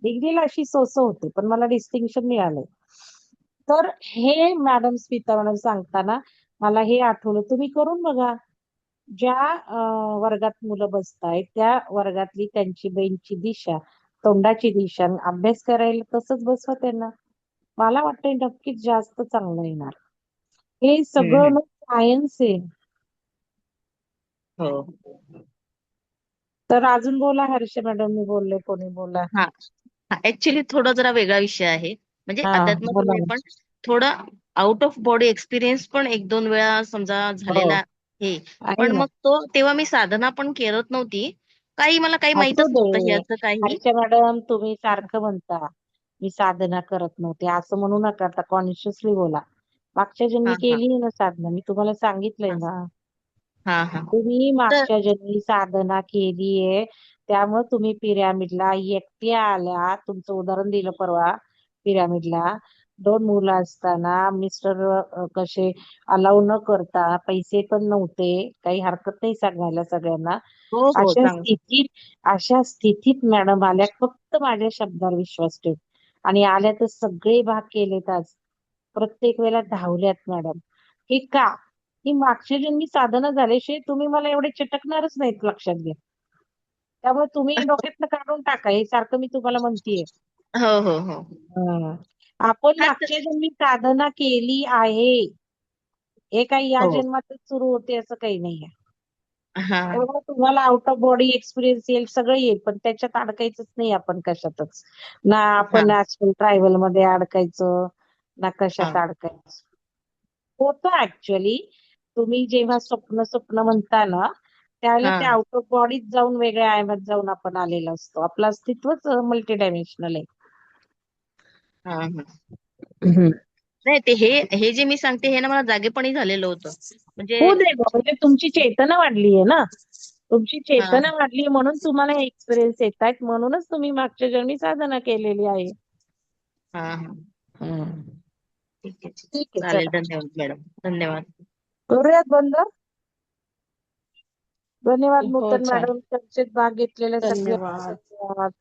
डिग्रीला अशी सोसो होते, पण मला डिस्टिंक्शन मिळालंय. तर हे मॅडम स्मिता मॅडम सांगताना मला हे आठवलं. तुम्ही करून बघा. ज्या वर्गात मुलं बसतायत त्या वर्गातली त्यांची बेंचची दिशा, तोंडाची दिशा, अभ्यास करायला तसंच बसवा त्यांना. मला वाटतंय नक्कीच जास्त चांगलं येणार. हे सगळं ना सायन्स आहे. हो. तर अजून बोला हर्ष मॅडम, मी बोलले, कोणी बोला. हा ऍक्च्युली थोडा जरा वेगळा विषय आहे. म्हणजे अध्यात्म बोला तुम्ही ना. पण थोडा आउट ऑफ बॉडी एक्सपिरियन्स पण 1-2 वेळा समजा हो, झालेला हे. आहे पण ना. मग तेव्हा मी साधना पण करत नव्हती. मला काही असू माहीतच नव्हतं दे ह्याचं काही. हर्ष मॅडम, तुम्ही सारखं म्हणता मी साधना करत नव्हते, असं म्हणू नका. आता कॉन्शियसली बोला. मागच्या जन्मी हा हा केली ना साधना, मी तुम्हाला सांगितलंय हा ना. हा हा तुम्ही तर मागच्या जन्मी साधना केलीये, त्यामुळे तुम्ही पिरॅमिडला एकट्या आल्या. तुमचं उदाहरण दिलं परवा पिरॅमिडला. 2 मुलं असताना मिस्टर कसे अलाउ न करता, पैसे पण नव्हते, काही हरकत नाही सांगायला सगळ्यांना. हो हो अशा चांगलं. स्थितीत अशा स्थितीत मॅडम आल्या. फक्त माझ्या शब्दावर विश्वास ठेव. आणि आल्या तर सगळे भाग केलेत आज. प्रत्येक वेळेला धावल्यात मॅडम. हे का? ही मागच्या जन्मी साधना झाल्याशिवाय तुम्ही मला एवढे चिटकणारच नाहीत, लक्षात घ्या. त्यामुळे तुम्ही डोक्यातनं काढून टाका. हे सारखं मी तुम्हाला म्हणतीये. हो हो हो आपण हा मागच्या जन्मी साधना केली आहे. हे काही या हो जन्मातच सुरू होते असं काही नाहीये. हा तेव्हा तुम्हाला आउट ऑफ बॉडी एक्सपिरियन्स येईल, सगळं येईल, पण त्याच्यात अडकायचंच नाही आपण कशातच. ना हा आपण नॅचरल ट्रायव्हल मध्ये अडकायचं, ना हा कशात अडकायचं. होतं ऍक्च्युअली. तुम्ही जेव्हा स्वप्न स्वप्न म्हणता ना, त्यावेळेला हा ते आउट ऑफ बॉडीत जाऊन वेगळ्या आयामात जाऊन आपण आलेलो असतो. आपलं अस्तित्वच मल्टी डायमेन्शनल आहे. हा नाही ते हे जे मी सांगते हे ना मला जागेपणी झालेलं होतं. म्हणजे हो दे गं, म्हणजे तुमची चेतना वाढलीये ना. तुमची हा चेतना वाढली म्हणून तुम्हाला हे एक्सपिरियन्स येत आहेत. म्हणूनच तुम्ही मागच्या जन्मी साधना केलेली आहे. हा हा हम्म. ठीक आहे ठीक आहे, चालेल. चला धन्यवाद मॅडम. धन्यवाद. करूयात बंद. धन्यवाद हो, नूतन चालेल. मॅडम, चर्चेत भाग घेतलेल्या सगळ्यांना धन्यवाद. धन्यवाद.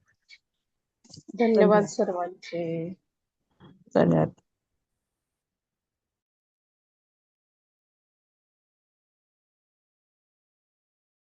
धन्यवाद धन्यवाद. सर्वांचे. धन्यवाद.